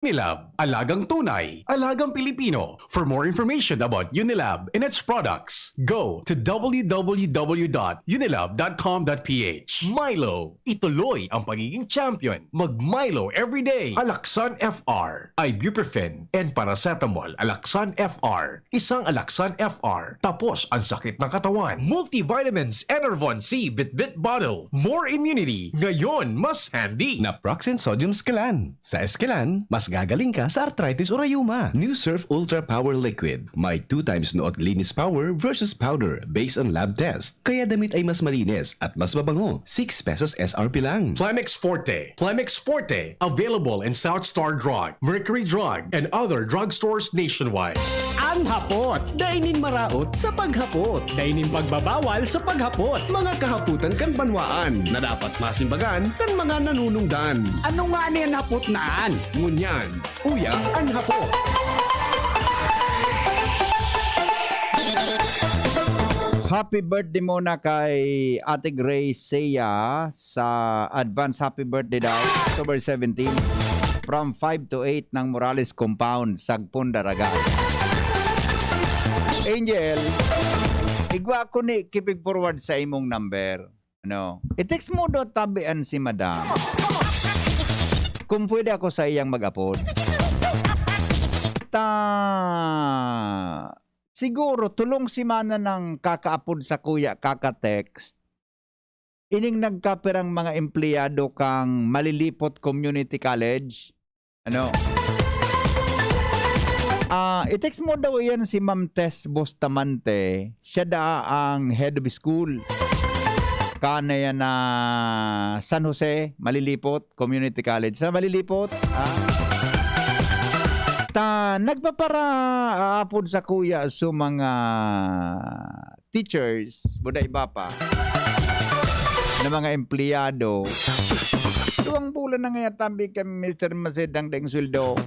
Unilab, alagang tunay, alagang Pilipino. For more information about Unilab and its products, go to www.unilab.com.ph. Milo, ituloy ang pagiging champion. Mag-Milo everyday. Alaksan FR, ibuprofen, and paracetamol. Alaksan FR, isang Alaksan FR. Tapos ang sakit ng katawan. Multivitamins, Enervon C, Bit Bottle. More immunity, ngayon mas handy. Naproxen Sodium Scalan. Sa Escalan, mas gagaling ka sa arthritis o rayuma. New Surf Ultra Power Liquid. May 2 times noot linis power versus powder based on lab test. Kaya damit ay mas malinis at mas mabango. 6 pesos SRP lang. Plemix Forte. Plemix Forte. Available in South Star Drug, Mercury Drug, and other drugstores nationwide. Ang hapot. Dainin maraot sa paghapot. Dainin pagbabawal sa paghapot. Mga kahaputan kan banwaan na dapat masimbagan kan mga nanunungdan. Ano nga niyan hapot naan? Ngunyan, uya ang hapot. Happy birthday muna kay Ate Grace Seya sa advance happy birthday daw, October 17 from 5 to 8 ng Morales Compound, Sagpon, Daraga. Angel, igwa ko ni keeping forward sa imong number. Ano? I-text mo do tabian si Madam. Kung pwede ako sa iyang mag-upload. Siguro tulong si Mana ng kakaapod sa kuya kaka-text. Ining nagkapirang mga empleyado kang Malilipot Community College. Ano? I-text mo daw yan si Ma'am Tess Bustamante. Siya da ang head of school. Kana yan na San Jose, Malilipot Community College. Sa Malilipot, nagpapara apod sa kuya sa mga teachers, buday iba pa, na mga empleyado. Duwang bulan na nga tabi kami Mr. Masedang deng sweldo.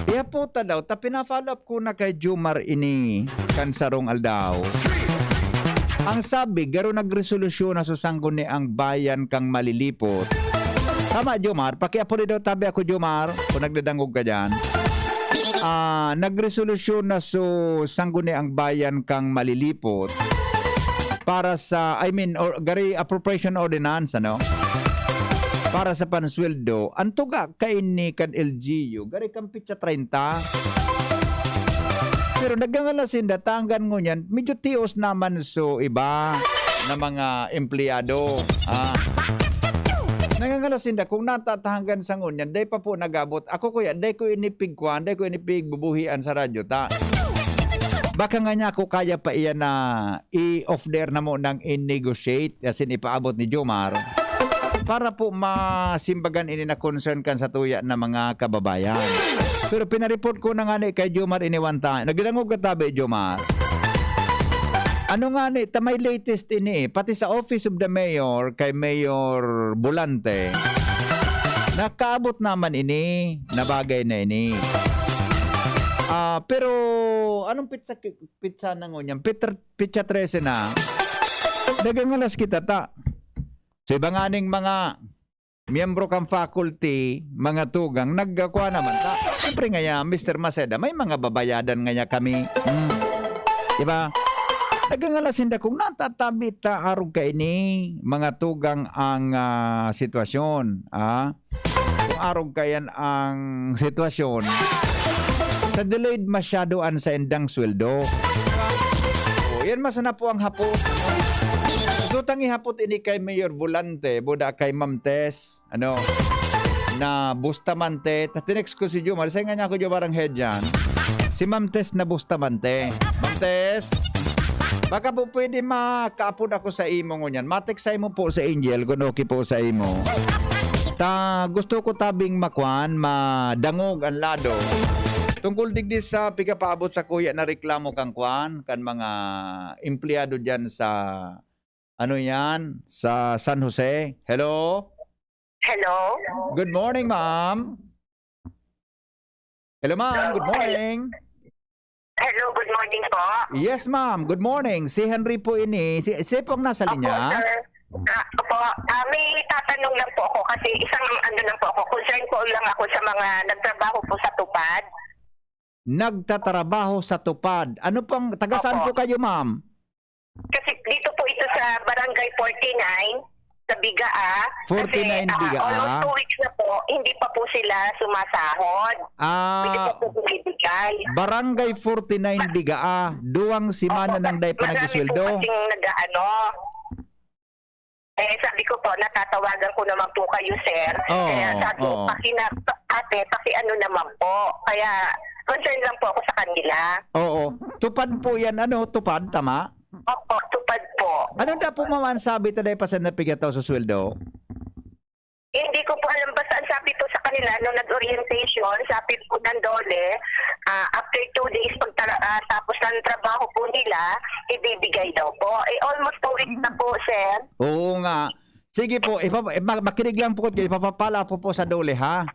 Iya po ta daw, ta pina-follow up ko na kay Jumar ini kansarong aldaw. Ang sabi, garo nagresolusyon na susanggo ni ang bayan kang Malilipot. Tama, Jomar. Pakiapo rin daw tabi ako, Jomar. Kung nagdadangog ka dyan. Nagresolusyon na susanggo ni ang bayan kang Malilipot para sa, gari appropriation ordinance, ano? Para sa pansweldo. Antuga kaini kan LGU. Gari kang pitsa 30. Pero nagangalasin datangan mo niyan, medyo tios naman iba na mga empleyado. Nangangalasin da kung natatahangan sa ngunyan, day pa po nagabot. Ako kuya, day ko inipigkuan, day ko inipigbubuhian sa radyo ta. Baka nga niya ako kaya pa iyan na i-off there na mo nang in-negotiate, as in ipaabot ni Jomar, para po masimbagan ini na concern kan sa tuya na mga kababayan. Pero pinareport ko na nga ni kay Jomar iniwanta. Nagdangog katabi, Jomar. Ano nga ni, tamay latest ini, pati sa Office of the Mayor, kay Mayor Bulante, nakaabot naman ini, nabagay na ini. Pero, anong pizza na ngunyan? Pizza 13 na. Nagangalas kita ta. So, ibang aning mga miyembro kang faculty, mga tugang, nagkakuha naman ta. Siyempre nga ya, Mr. Maceda, may mga babayadan nga kami. Diba? Nagangalasin da kung natatabi ta arog ka ini, mga tugang ang sitwasyon. Kung arog ka yan ang sitwasyon, sa delayed masyado sa endang sweldo. Yan masana po ang hapot. So tangi hapot ini kay Mayor Bulante, buda kay Ma'am Tess, na Bustamante. Tinext ko si Jomar, say nga niya ako Jomar ang head yan. Si Ma'am Tess na Bustamante. Ma'am Tess, baka po pwede makaapod ako sa imo ngunyan. Mateksay mo po sa Angel, kung okay po sa imo. Gusto ko tabing makwan, madangog ang lado. Tungkol digdi sa pikapaabot sa kuya na reklamo kang kwan, kan mga empleyado dyan sa, sa San Jose. Hello? Hello? Good morning, ma'am. Hello, ma'am. Good morning. Hello, good morning po. Yes, ma'am. Good morning. Si Henry po ini. Si po ang nasa linya. Opo, sir. Opo, may tatanong lang po ako kasi isang ano lang po ako, concern po lang ako sa mga nagtrabaho po sa tupad. Nagtatrabaho sa tupad. Ano pang, taga saan po Opo. kayo, ma'am? Kasi dito po ito sa Barangay 49 sa Bigaa. 49 kasi, Bigaa. Almost 2 weeks na po, hindi pa po sila sumasahod. Hindi Ah, pa po bumibigay. Barangay 49 Bigaa. Duwang simana ng day pa Marami po nagsusweldo. kasing nag-ano. Sabi ko po, natatawagan ko naman po kayo, sir. Oo, Kaya sabi ko, oo. ate, ano naman po. Kaya, concern lang po ako sa kanila. Oo. Tupad po yan. Ano? Tupad, tama? Opo, tupad po. Ano na po maman sabi taday pa sa napigataw sa sweldo? Hindi ko po alam basta ang sabi po sa kanila nung nag-orientation, sabi po ng Dole, after 2 days tapos ng trabaho po nila, ibibigay daw po. Almost 2 weeks na po, sir. Oo nga. Sige po, makinig lang po kayo. Ipapapala po sa dole, ha?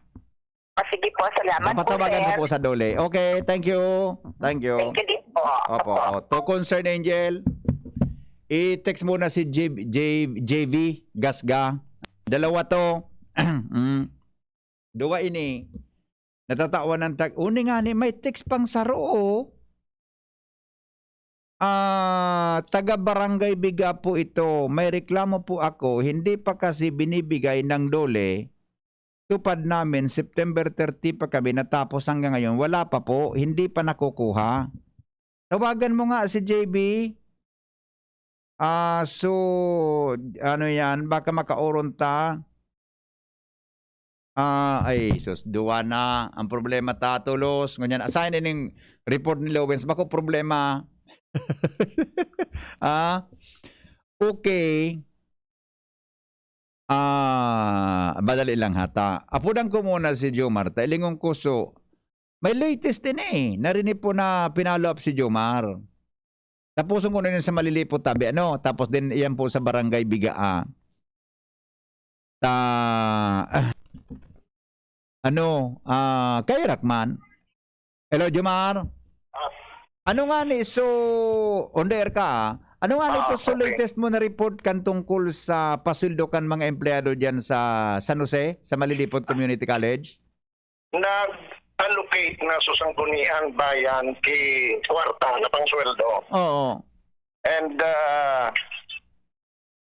Sige po, salamat po, Papatawagan sir. ko po sa dole. Okay, thank you. Thank you. Thank you din po. Opo. To concern Angel, i-text muna si JV Gasga. Dalawa to. Dua ini. Natatawa ng tag. Uni nga ni may text pang saro. Taga Barangay Biga po ito. May reklamo po ako. Hindi pa kasi binibigay ng dole. Tupad namin, September 30 pa kami natapos hanggang ngayon. Wala pa po. Hindi pa nakukuha. Tawagan mo nga si JB. So, ano yan? Baka makauron ta. Ay, sus, duwa na. Ang problema tatulos. Ngunyan, assign ng report ni Lowens. Bako problema. Okay. Madali lang hata. Apudan ko muna si Jomar. Tailingong kuso. May latest din eh. Narinig po na pinalo up si Jomar. Tapusin ko na yun sa Malilipot tabi. Tapos din iyan po sa Barangay Bigaa. Kay Rakman. Hello, Jomar. Ano nga ni, so, on the air ka, ano nga nito so Okay. latest mo na report kan tungkol sa pasildo kan mga empleyado dyan sa San Jose, sa Malilipot Community College? Nag-allocate na susanggunian bayan kay kwarta na pangsweldo. Oo. And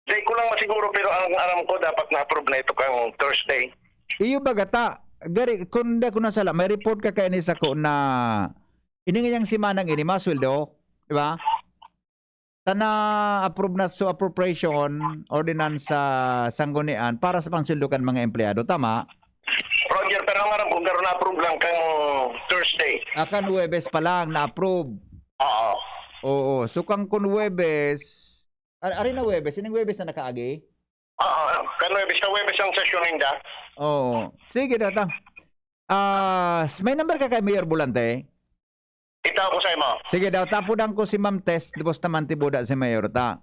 di ko lang masiguro pero ang alam ko dapat na-approve na ito kang Thursday. Iyo bagata, gari, kung hindi ko nasala, may report ka kaya ni Sako na iningayang si Manang ini, masweldo, di ba? Tana approve na so appropriation ordinance sa sanggunian para sa pangsildo kan mga empleyado, tama? Roger, pero ang alam ko karon na-approve lang kang Thursday. Akan Huwebes pa lang na-approve. Oo. Oo, so kang kun Huwebes, ari na Huwebes, ining Huwebes na nakaagi? Oo. Kanwebes ang session ninda. Oo. Sige data. May number ka kay Mayor Bulante? Itaw ko sa imo. Sige daw, tapudan ko si Ma'am Tess, tapos naman tibuda si Mayor ta.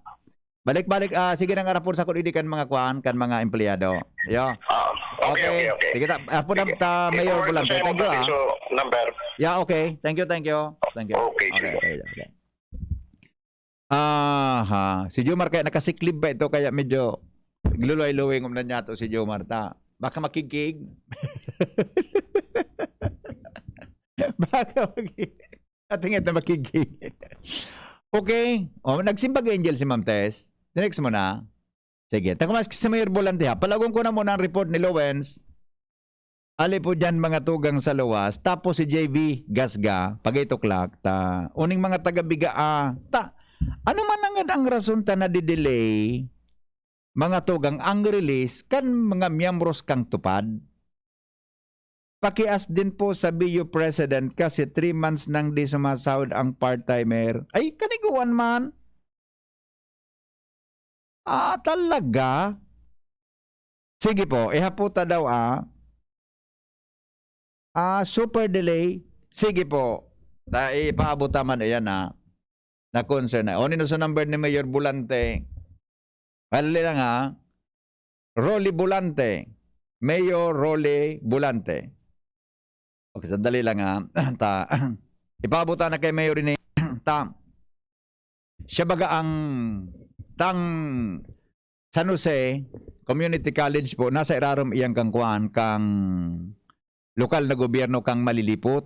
Balik-balik, sige nang arapon sa kun kan mga kuan, kan mga empleyado. Yo. Okay. Sige ta, apudan ta Mayor Bulante. Thank you. So, number. Yeah, okay. Thank you. Thank you. Okay, sige. Okay. Si Jomar kaya nakasiklib ba ito kaya medyo gluluay-luwing na niya to si Jomar ta. Baka makikig. Baka makikig. Atingit na makikig. Okay. Nagsimbag angel si Ma'am Tess. Next mo na. Sige. Takumas sa Mayor Bolante ha. Palagong ko na muna ang report ni Lowens. Ali po dyan mga tugang sa luwas. Tapos si JV Gasga, pag 8 o'clock, uning mga taga-biga, ano man ang rason ta na di-delay, mga tugang, ang release, kan mga miyembros kang tupad. Pakias din po sa BU President kasi 3 months nang di sumasahod ang part-timer. Ay, kaniguan man. Talaga? Sige po, ihaputa daw super delay. Sige po. Ipaabot naman yan na concern na. O nino sa number ni Mayor Bulante. Pali lang Rolly Bulante. Mayor Rolly Bulante. Okay, sandali lang ipaabot na kay Mayor ni siya baga ang San Jose Community College po, nasa irarom iyang kang kuan, kang lokal na gobyerno kang malilipot.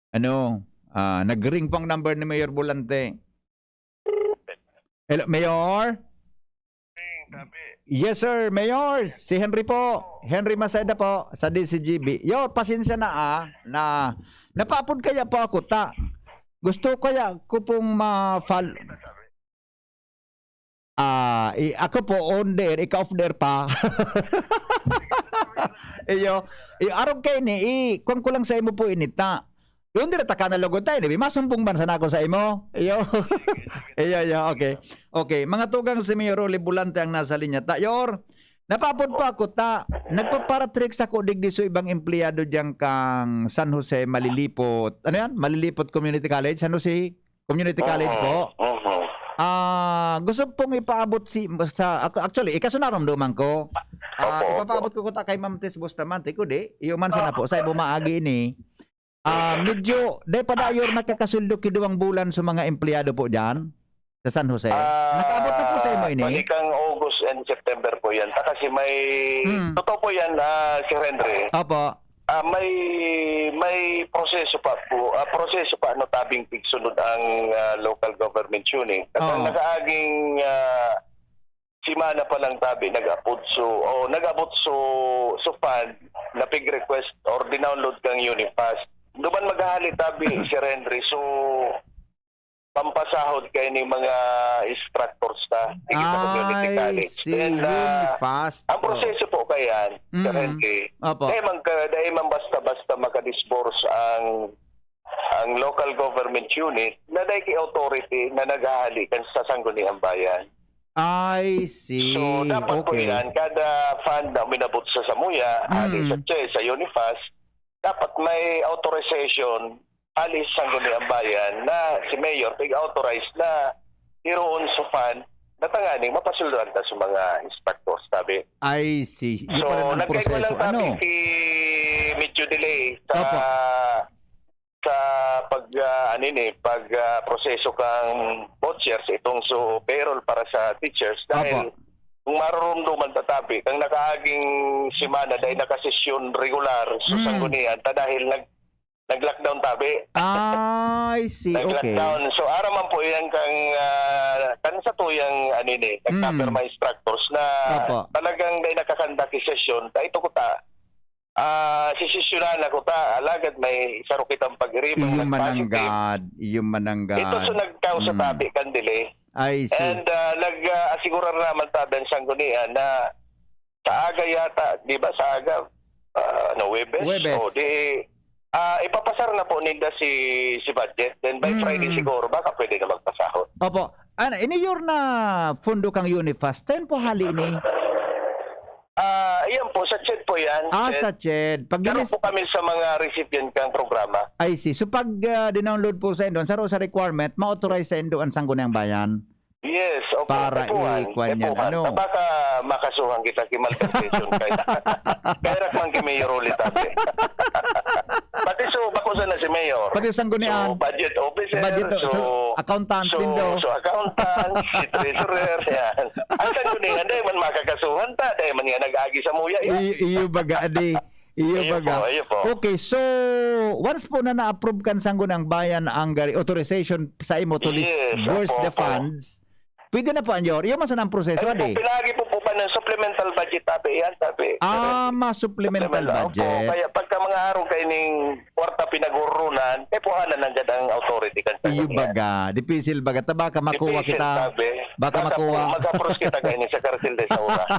Ano, nag-ring pang number ni Mayor Bolante. Hello, Mayor? Yes, sir, Mayor. Si Henry po. Henry Maceda po sa DCGB. Yo, pasensya na na napapod kaya po ako ta. Gusto kaya ko pong ma-follow. Ako po on there, ikaw off there pa. Iyo, araw kay ni kung ko lang sa imo po inita. Yung dire ta kana logod tayo, di masumpong man sana ako sa imo. Iyo. Iyo, okay. Okay, mga tugang si Mayor Rolly Bolante ang nasa linya. Yor, napapod pa ako ta. Nagpaparatrix ako digdi so ibang empleyado diyan kang San Jose Malilipot. Ano yan? Malilipot Community College, San Jose Community College po. Gusto pong ipaabot actually, ikasunaramdaman ko. Ipapaabot ko ta kay Ma'am Tess Bustamante ko di. Iyo man sana po sa bumaagi ni. Medyo day padayor nakakasuldo kiduang bulan sa mga empleyado po diyan sa San Jose. Nakaabot na po sa imo ini. Balikang August and September po yan. Kasi may, totoo po yan, si Henry. Opo. May proseso pa po, no tabing tigsunod ang local government unit. At ang nakaaging simana pa lang tabi nag-abot so fund na pig request or dinownload kang Unifast. Duman maghahali tabi si Henry so pampasahod kay ni mga instructors ta sa community college. And ang proseso po kayan, currently, dahil man basta-basta makadisburse ang local government unit na dahil authority na naghahalikan sa sangguniang bayan. I see. So, dapat po yan, kada fund na minabot sa Samuya, sa CHE, sa Unifast, dapat may authorization alis sangguniang bayan na si Mayor pig-authorize na iroon sa fund na tanganing mapasuldan ta sa mga inspectors, sabi. I see. So, nagkaigwa lang tabi medyo delay sa pag proseso kang vouchers itong so payroll para sa teachers dahil kung marurumduman tatabi kang nakaaging simana dahil nakasesyon regular sa sanggunian dahil nag-lockdown tabi. I see. Nag-lockdown. So araman po yan kang sa tuyang nagtaper mga instructors na talagang dahil nakakandaki session ito ko ta sisisyonan ako ta alagad may saro kitang pag-iribang yung mananggad ito so nagkaw sa tabi kan delay. I see. And nag-asigurar naman tabi ang sanggunian na sa aga yata di ba sa aga Webes. O di ipapasar na po nila si budget. Then by Friday siguro, baka pwede na magpasahod. Opo. Iniyor na fundo kang Unifast. Ten po hali ni? Ayan po, sa CHED po yan. Sa CHED. Pero po kami sa mga recipient kang programa. I see. So pag dinownload po sa Indon, sa requirement, ma-authorize sa Indon ang Sangguniang Bayan? Yes, opo. Para i-kwan yan. Ano? Baka makasuhan kita kimaltertation kaya man kay Mayor ulit tabi. Pati so bako na si Mayor. Pati sanggunian. So budget officer. So accountant din do. So accountant, si treasurer yan. Ang sanggunian dahil man makakasuhan ta dahil man nga nag-agi sa muya. Iyo baga adi. Iyo baga. Okay, so once po na na-approve kan Sangguniang Bayan ang authorization sa imo to disburse the funds, pwede na po anyor. Iyo man ang proseso adi. Pinagi po pa ng supplemental budget tabi yan tabi. Supplemental budget. Kaya pagka mga araw kay ning kwarta pinagurunan, puhanan nandiyan ang authority kan. Iyo baga, dipisil baga ta baka makuha kita. Baka makuha. Magapros kita kay ni sa kartel de sa oras.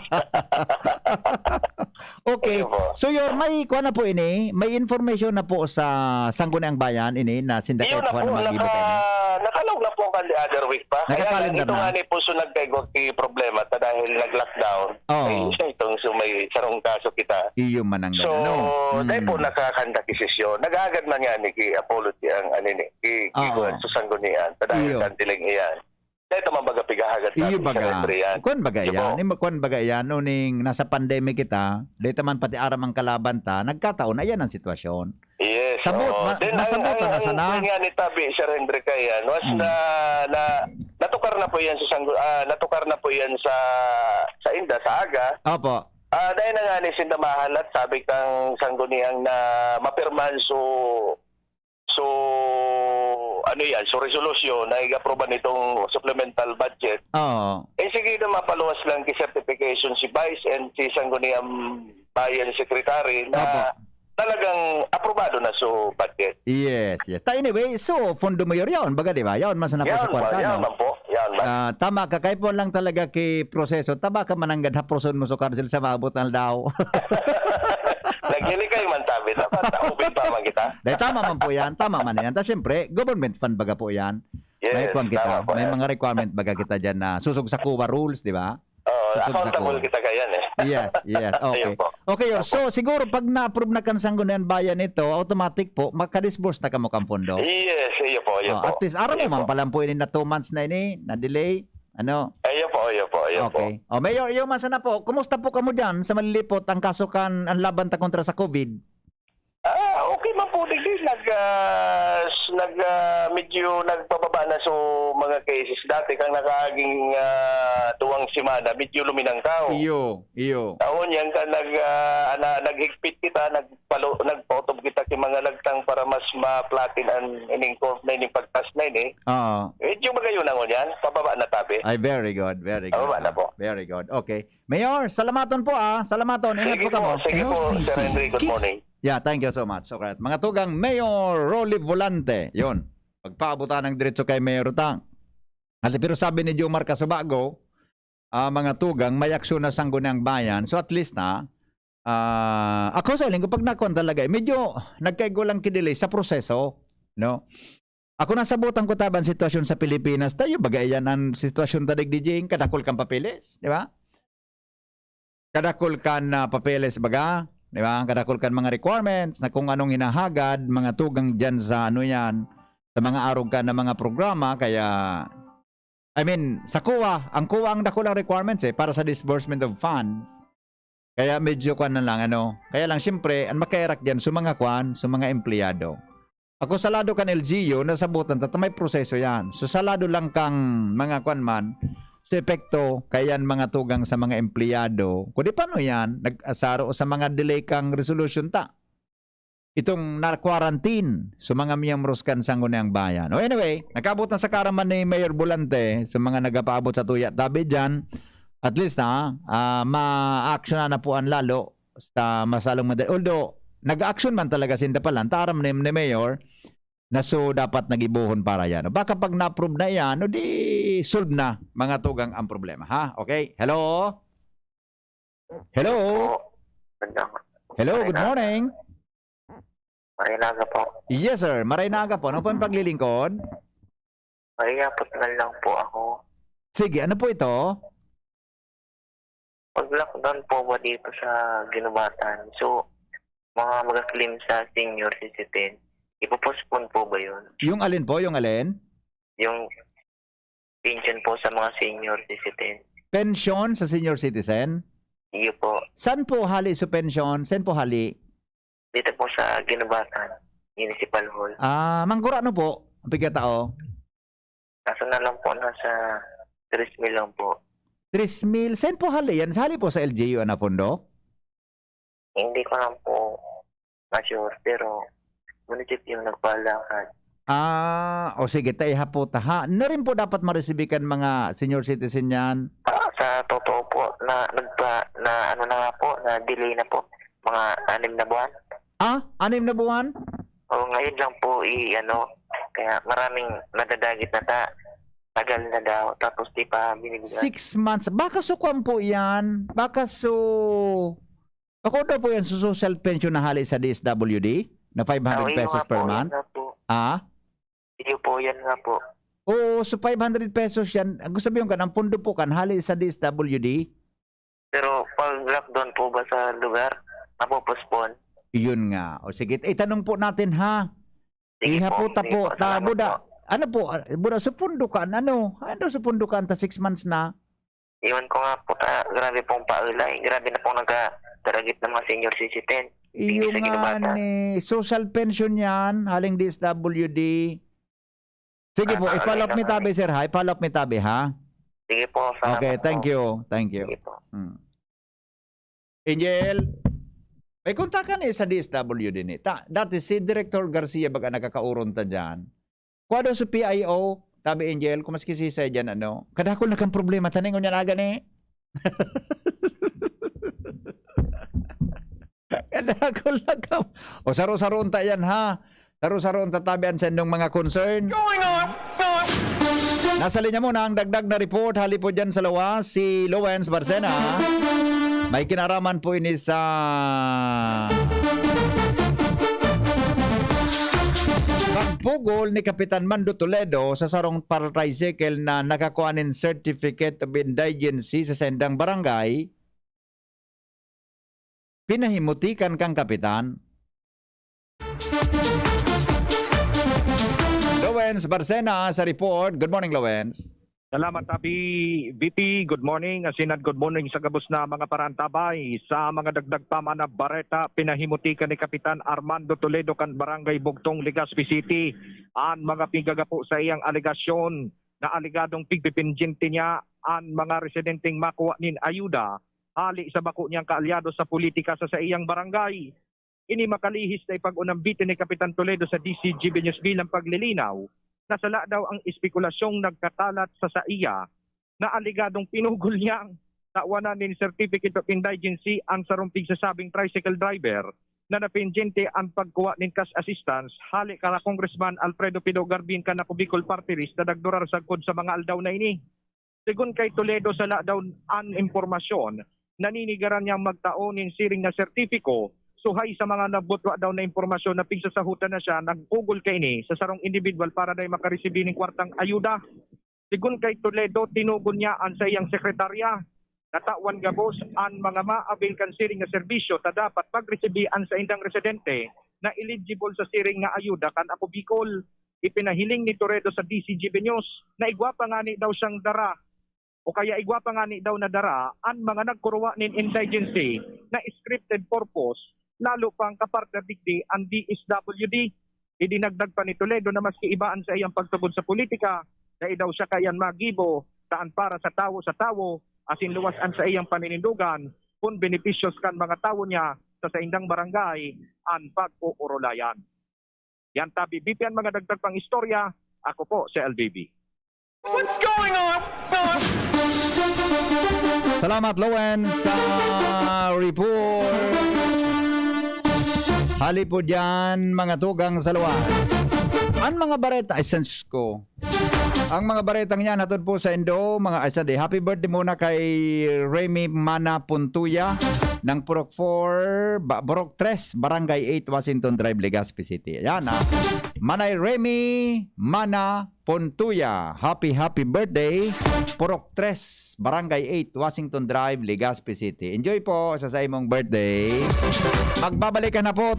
Okay. So may kuha na po ini, may information na po sa Sangguniang Bayan ini na syndicate po na mag-iba kayo. Nakalog na po kan the other week pa. Kaya ito nga ni po so nagkaigwag problema ta dahil nag-lockdown. Itong so may sarong kaso kita. Iyo mananggan. So, dahil po nakakanda kisisyon. Nag-agad man nga ni ki-apology ang ki-kuhan sa Sanggunian. Dahil kantiling iyan. Dahil ito mabaga pigahagat natin sa Rendrian. Kuan baga yan. Kuan baga yan. Uning nasa pandemic kita, dahil man pati aram ang kalaban ta, nagkataon na yan ang sitwasyon. Yes. Sabot. Masabot na sana. Ang nga ni Tabi sa Rendri kayan was na natukar na po yan natukar na po yan sa Inda, sa Aga. Opo. Dahil na nga ni sindamahan at sabi kang sangguniang na mapirman so ano yan, so resolution na i-aproban nitong supplemental budget. Oo. Sige na mapaluwas lang ki certification si Vice and si sangguniang bayan secretary na Opo. talagang aprobado na so budget. Yes. Anyway, so Fondo Mayor yun, baga di ba? Yun, masana po sa kwarta, Yan no? man po. Yan man. Tama ka, kahit po lang talaga kay proseso, tama ka mananggad haproson mo sa karsil sa maabot ng daw. Naghilikay man tabi. Dapat taupin pa man kita. Dahil tama man po yan, tama man yan. Tapos siyempre, government fund baga po yan. May Yes, kwan kita, tama po may yan. mga requirement baga kita dyan na susog sa CUA rules, di ba? Accountable kita kayan eh. Yes. Okay. Ayun po. Okay, so siguro pag na-approve na kan Sangguniang Bayan ito, automatic po, makadisburse na kamo kang pondo. Yes, iyo po. At least, araw Iyo mo man po. palang po ini na 2 months na ini, na-delay. Ano? Iyo po. Okay. Mayor, yung masana po, kumusta po kamo dyan sa malilipot ang kaso kan ang laban ta kontra sa COVID? Okay man po digdi medyo nagpababa na so mga cases dati kang nakaaging tuwang simana medyo luminangkaw. Iyo. Taon yan ka naghigpit kita, nagpautob kita kay mga lagtang para mas ma-platin ang ining court na ining pagtas na ini. Oo. Medyo magayon ang yan, pababa na tabi. Ay, very good. Pababa na po. Very good. Okay. Mayor, salamaton po Salamaton. Ingat Sige po kamo. po, Sir Henry, good morning. Yeah, thank you so much. So, correct. Mga tugang Mayor Rolly Volante. Yun. Pagpaabutan ng diretso kay Mayor Utang. Pero sabi ni Jomar Casubago, mga tugang may aksyon na Sangguniang Bayan. So at least ako sa linggo pag nakuha talaga, medyo nagkaigo lang kidelay sa proseso. No? Ako nasabutan ko taban sitwasyon sa Pilipinas. Tayo bagay yan ang sitwasyon tadig DJing. Kadakol kang papeles. Di ba? Kadakol kan papeles baga. Di ba? Kadakol kan mga requirements na kung anong hinahagad, mga tugang dyan sa ano yan, sa mga arog ka na mga programa, kaya, I mean, sa CUA, ang CUA ang dakulang requirements para sa disbursement of funds. Kaya medyo kwan na lang, kaya lang siyempre, ang makairak dyan, sa mga kwan, sa mga empleyado. Ako salado kan LGU, nasabutan, may proseso yan. So salado lang kang mga kwan man, sa epekto, kayan mga tugang sa mga empleyado. Kundi paano yan? Nag-asaro sa mga delay kang resolution ta. Itong na-quarantine sa mga miyembros kan Sangguniang Bayan. Anyway, nakabot na sa karaman ni Mayor Volante sa mga nagapaabot sa tuya tabi dyan. At least ma-action na po ang lalo sa masalong madali. Although, nag-action man talaga sinda palan, taram ni Mayor, na so dapat nagibuhon para yan. Baka pag na-approve na yan, di solve na mga tugang ang problema. Ha? Okay? Hello? Hello? Hello, good morning. Marinaga po. Yes, sir. Marinaga po. Ano po ang paglilingkod? Mariyapot na lang po ako. Sige, ano po ito? Pag-lockdown po ba dito sa Ginubatan? So, mga mag-claim sa senior citizen, ipopostpone po ba yun? Yung alin po? Yung alin? Yung pension po sa mga senior citizen. Pension sa senior citizen? Iyo po. Saan po hali sa pension? Saan po hali? Dito po sa Ginubatan, Municipal Hall. Manggura ano po? Ang pigkatao? Kaso na lang po, nasa 3,000 lang po. 3,000. Saan po hali yan? Hali po sa LGU na pondo? Hindi ko lang po ma-sure, pero munisipyo yung nagpalakad. O sige, taiha po taha. Na rin po dapat maresibikan mga senior citizen yan? Sa totoo po, na delay na po. Mga 6 na buwan. 6 na buwan? O ngayon lang po kaya maraming nadadagit na tagal na daw, tapos di pa binibigyan. 6 months. Baka sukuan po yan. Baka ako daw po yan sa social pension na hali sa DSWD na 500 pesos per month. Iyo po, yan nga po. Oo, so 500 pesos yan. Ang gusto sabihin ka, ang pundo po kan hali sa DSWD. Pero pag lockdown po ba sa lugar, mapopospon? Yun nga. O sige, itanong po natin ha. Sige Ihaputa sige po. salamat Buda. po. Ano po? Buda, supundukan. Ano supundukan ta 6 months na? Iwan ko nga po, grabe pong paulay. Grabe na pong nagkataragit ng mga senior citizen. Iyo sa nga Ginubatan. ni social pension yan. Haling DSWD. Sige po, i-follow up ni Tabi, sir, ha? I-follow up ni Tabi, ha? Sige po. salamat Okay, thank po. you. Thank you. Sige po. Angel, may kontakan sa DSWD ni. Dati si Director Garcia baga nakakauron ta dyan. Kuwado sa PIO, Tabi Angel, kung maski si dyan, ano, kadakol na kang problema, taningon niya na gani. Kadakol na kang. O saro-saroon ta yan, ha? Saro-saroon ta tabian sa inyong mga concern. Nasa linya mo na ang dagdag na report. Hali po dyan sa lawas, si Lowens Barcena. May kinaraman po ini sa pagpugol ni Kapitan Mando Toledo sa sarong tricycle na nakakuha ng Certificate of Indigency sa sendang barangay. Pinahimutikan kang kapitan. Lowens Barcena sa report. Good morning, Lowens. Salamat, Tabi. VP, good morning. Asinad, good morning sa gabos na mga parantabay. Sa mga dagdag tama na bareta, pinahimutikan ni Kapitan Armando Toledo kan Barangay Bugtong, Legazpi City. Ang mga pigagapo sa iyang aligasyon na aligadong pigpipinjente niya ang mga residenteng makuha nin ayuda hali sa bako niyang kaalyado sa politika sa iyang barangay. Ini makalihis na ipag-unambitin ni Kapitan Toledo sa DCGB News bilang paglilinaw. Nasala daw ang espekulasyong nagkakalat sa iya na aligadong pinugol niyang tawanan ng Certificate of Indigency ang sarumping sasabing tricycle driver na napinjente ang pagkuha ng cash assistance hali kala Congressman Alfredo Pido Garbin ka na Bicol Party List na nagdurar sagkod sa mga aldaw na ini. Sigun kay Toledo sala daw ang impormasyon, naninigaran niyang magtaon ng siring na sertipiko. Suhay sa mga nabutwa daw na impormasyon na pigsasahutan na siya, nag-google kay ni sa sarong individual para daw makareceive ng kwartang ayuda. Sigun kay Toledo, tinugon niya ang sa iyang sekretarya. Natawan gabos ang mga maabil kan siring na serbisyo ta dapat pag-receivean sa indang residente na eligible sa siring nga ayuda kan Ako Bicol. Ipinahiling ni Toledo sa DCGB News na igwapa nga ni daw siyang dara o kaya igwapa nga ni daw na dara ang mga nagkuruwa nin indigency na scripted purpose lalo pang kapartner digdi ang DSWD. Idinagdag pa ni Toledo na maski ibaan sa iyang pagtugod sa politika, na daw siya kayan magibo taan para sa tawo, asin luwasan sa iyang paninindugan kung benepisyos kan mga tawo niya sa indang barangay ang pag-uurulayan. Yan Tabi, BP ang mga dagdag pang istorya. Ako po si LBB. Salamat, Lowens, sa report. Hali po dyan, mga tugang sa luwas. Ang mga bareta, ay sense ko. Ang mga baretang yan, hatod po sa Indo, mga asade. Happy birthday muna kay Remy Mana Puntuya ng Purok 4, Purok 3, Barangay 8, Washington Drive, Legazpi City. Ayan ha. Manay Remy Mana Puntuya. Happy birthday. Purok 3, Barangay 8, Washington Drive, Legazpi City. Enjoy po sa imong birthday. Magbabalikan na po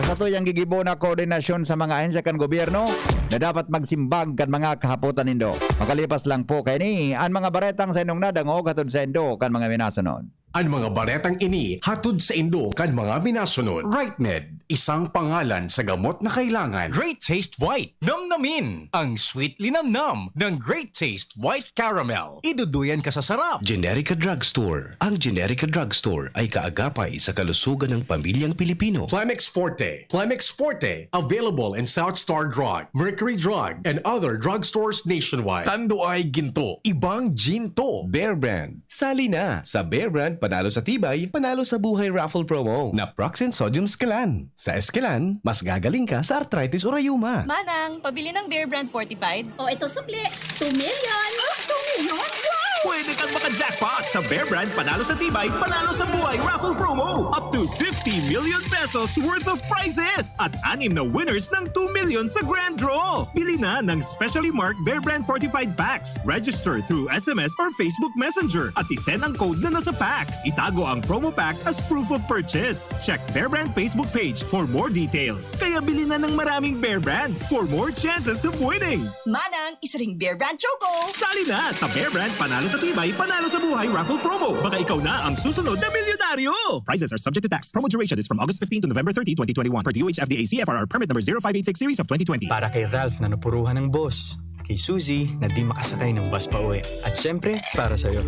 sa tuyang gigibo na koordinasyon sa mga ahensya kan gobyerno na dapat magsimbag kan mga kahapotan nindo. Makalipas lang po kay ni ang mga baretang sa inong nadangog hatod sa Indo kan mga minasunod. Ang mga baretang ini hatod sa Indo kan mga minasunod. RightMed, isang pangalan sa gamot na kailangan. Great Taste White, namnamin ang sweetly namnam ng Great Taste White Caramel. Iduduyan ka sa sarap. Generica Drugstore. Ang Generica Drugstore ay kaagapay sa kalusugan ng pamilyang Pilipino. Plemex Forte, available in South Star Drug, Mercury Drug, and other drugstores nationwide. Tando ay ginto, ibang ginto. Bear Brand. Sali na sa Bear Brand, panalo sa tibay, panalo sa buhay raffle promo na Proxen Sodium Eskelan. Sa Eskelan, mas gagaling ka sa arthritis o rayuma. Manang, pabili ng Bear Brand Fortified. O, ito sukli. 2 million! 2 million? Wow! Pwede kang maka-jackpot sa Bear Brand Panalo sa Tibay, Panalo sa Buhay Raffle Promo. Up to 50 million pesos worth of prizes. At 6 na winners ng 2 million sa grand draw. Bili na ng specially marked Bear Brand Fortified Packs. Register through SMS or Facebook Messenger at isend ang code na nasa pack. Itago ang promo pack as proof of purchase. Check Bear Brand Facebook page for more details. Kaya bili na ng maraming Bear Brand for more chances of winning. Manang, isa ring Bear Brand Choco. Sali na sa Bear Brand Panalo sa Tibay, Panalo sa Buhay Raffle Promo. Baka ikaw na ang susunod na milyonaryo. Prizes are subject to tax. Promo duration is from August 15 to November 30, 2021. Per DOH FDA CFRR permit number 0586 series of 2020. Para kay Ralph na napuruhan ng boss. kay Suzy na di makasakay ng bus pa uwi. At syempre, para sa'yo.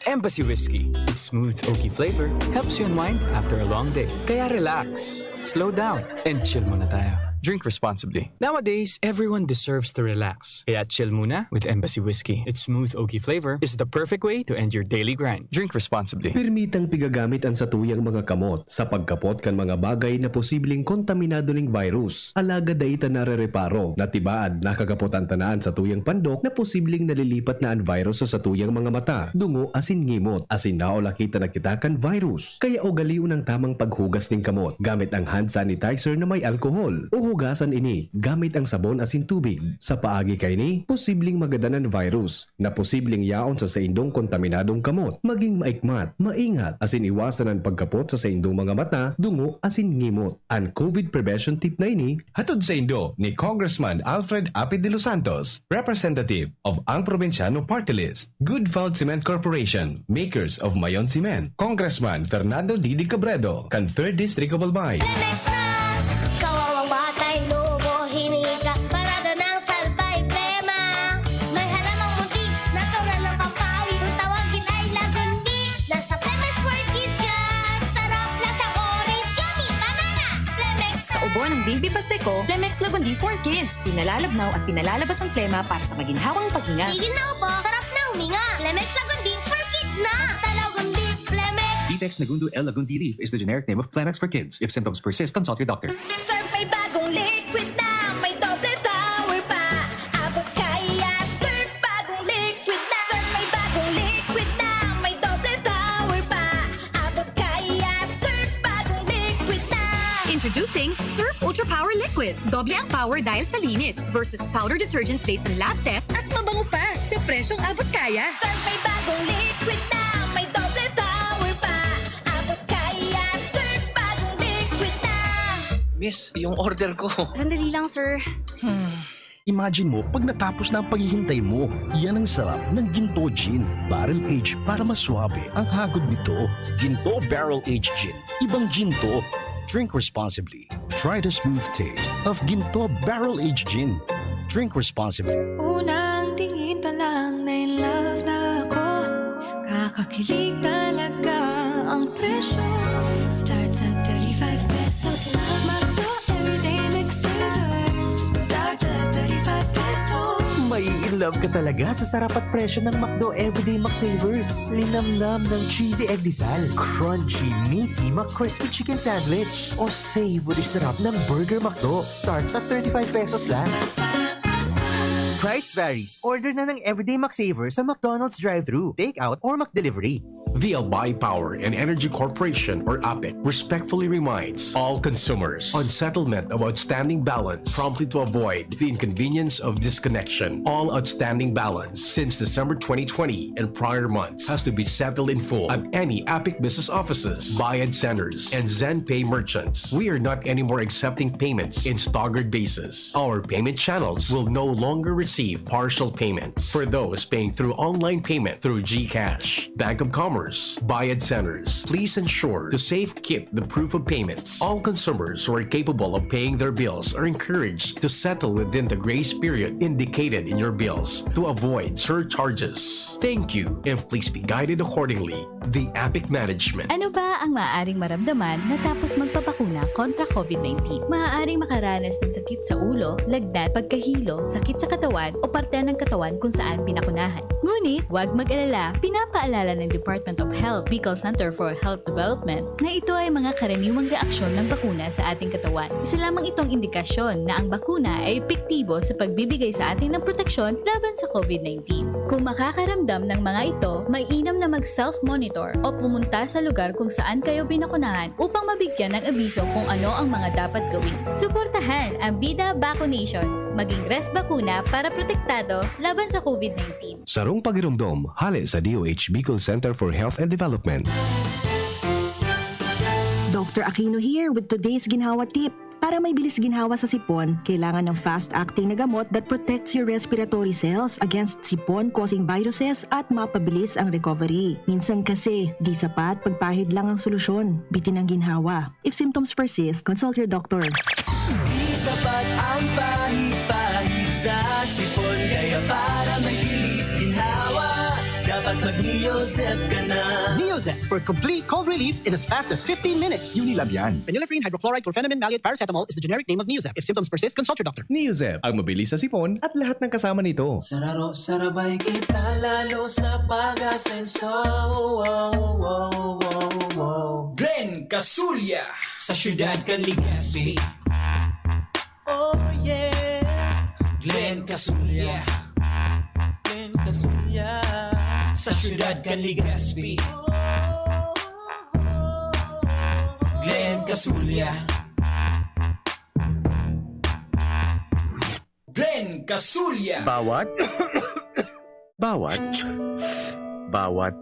Embassy Whiskey. Its smooth, oaky flavor helps you unwind after a long day. Kaya relax, slow down, and chill muna tayo. Drink responsibly. Nowadays, everyone deserves to relax. Kaya chill muna with Embassy Whiskey. Its smooth, oaky flavor is the perfect way to end your daily grind. Drink responsibly. Permitang pigagamit ang satuyang mga kamot sa pagkapot kan mga bagay na posibleng kontaminado ning virus. Alaga daita na re-reparo na tibaad nakagapot ang tanaan sa tuyang pandok na posibleng nalilipat na ang virus sa satuyang mga mata, dungo asin ngimot, asin naola kita nakita kan virus. Kaya ugaliw ng tamang paghugas ning kamot gamit ang hand sanitizer na may alkohol. Hugasan ini gamit ang sabon asin tubig. Sa paagi kay ni, posibleng magadanan virus na posibleng yaon sa indong kontaminadong kamot. Maging maikmat, maingat asin iwasan ang pagkapot sa indong mga mata, dungo asin ngimot. Ang COVID prevention tip na ini hatod sa indo ni Congressman Alfred Apid de los Santos, representative of ang Provinciano Party List. Good Found Cement Corporation, makers of Mayon Cement. Congressman Fernando Didi Cabredo, kan 3rd District of Albay. Ubo ng Baby Pasteco, Flemex Lagundi for Kids. Pinalalabnaw at pinalalabas ang plema para sa maginhawang paghinga. Tigil na ubo, sarap na huminga. Flemex Lagundi for Kids na. Basta Lagundi, Flemex. Detex Nagundo L. Lagundi Leaf is the generic name of Flemex for Kids. If symptoms persist, consult your doctor. Surf may bagong liquid na, may doble power pa. Abot kaya, surf bagong liquid na. Surf may bagong liquid na, may doble power pa. Abot kaya, surf bagong liquid na. Introducing Surf Ultra Power Liquid. Doble ang power dahil sa linis versus powder detergent based on lab test at mabango pa sa presyong abot kaya. Surf may bagong liquid na, may doble power pa. Abot kaya, surf bagong liquid na. Miss, yung order ko. Sandali lang, sir. Imagine mo pag natapos na ang paghihintay mo. Yan ang sarap ng Ginto Gin. Barrel Aged para maswabe ang hagod nito. Ginto Barrel Aged Gin. Ibang ginto. Drink responsibly. Try the smooth taste of Ginto Barrel Aged Gin. Drink responsibly. Unang tingin pa lang na in love na ako. Kakakilig talaga ang presyo. Starts at 35 pesos lang. Magdo everyday McSavers. Starts at 35 pesos. May in love ka talaga sa sarap at presyo ng McDo Everyday McSavers. Linamnam ng cheesy egg disal, crunchy, meaty McCrispy chicken sandwich, o savory sarap ng Burger McDo. Starts at 35 pesos lang. Price varies. Order na ng Everyday McSavers sa McDonald's drive-thru, take-out, or McDelivery. The Albay Power and Energy Corporation, or APEC, respectfully reminds all consumers on settlement of outstanding balance promptly to avoid the inconvenience of disconnection. All outstanding balance since December 2020 and prior months has to be settled in full at any APEC business offices, Bayad centers, and ZenPay merchants. We are not anymore accepting payments in staggered basis. Our payment channels will no longer receive partial payments for those paying through online payment through GCash, Bank of Commerce, Bayad centers. Please ensure to keep the proof of payments. All consumers who are capable of paying their bills are encouraged to settle within the grace period indicated in your bills to avoid surcharges. Thank you, and please be guided accordingly. The APEC Management. Ano ba ang maaaring maramdaman matapos magpapakuna kontra COVID-19? Maaaring makaranas ng sakit sa ulo, lagnat, pagkahilo, sakit sa katawan o parte ng katawan kung saan pinakunahan. Ngunit, huwag mag-alala, pinapaalala ng Department of Health, Bicol Center for Health Development na ito ay mga karaniwang reaksyon ng bakuna sa ating katawan. Isa lamang itong indikasyon na ang bakuna ay epektibo sa pagbibigay sa atin ng proteksyon laban sa COVID-19. Kung makakaramdam ng mga ito, mainam na mag-self-monitor o pumunta sa lugar kung saan kayo binakunahan upang mabigyan ng abiso kung ano ang mga dapat gawin. Suportahan ang Bida Vaccination. Maging rest bakuna para protektado laban sa COVID-19. Sarong pagirumdom, hali sa DOH Bicol Center for Health and Development. Dr. Aquino here with today's ginhawa tip. Para may bilis ginhawa sa sipon, kailangan ng fast-acting na gamot that protects your respiratory cells against sipon-causing viruses at mapabilis ang recovery. Minsan kasi, di sapat pagpahid lang ang solusyon. Bitin ang ginhawa. If symptoms persist, consult your doctor. Di sapat ang pahid-pahid sa sipon. Kaya para may bilis ginhawa, dapat mag-Neozep ka na. Neozep for complete cold relief in as fast as 15 minutes. Unilab yan. Phenylephrine, hydrochloride, chlorpheniramine, maleate, paracetamol is the generic name of Neozep. If symptoms persist, consult your doctor. Neozep, ang mabilis sa sipon at lahat ng kasama nito. Sararo, sarabay kita lalo sa pag-asenso. Glenn Casulya sa Syudad Legazpi. Oh yeah, Glenn Casulya. Glenn Casulya sa Syudad Legazpi. Glenn Casulya. Glenn Casulya. Bawat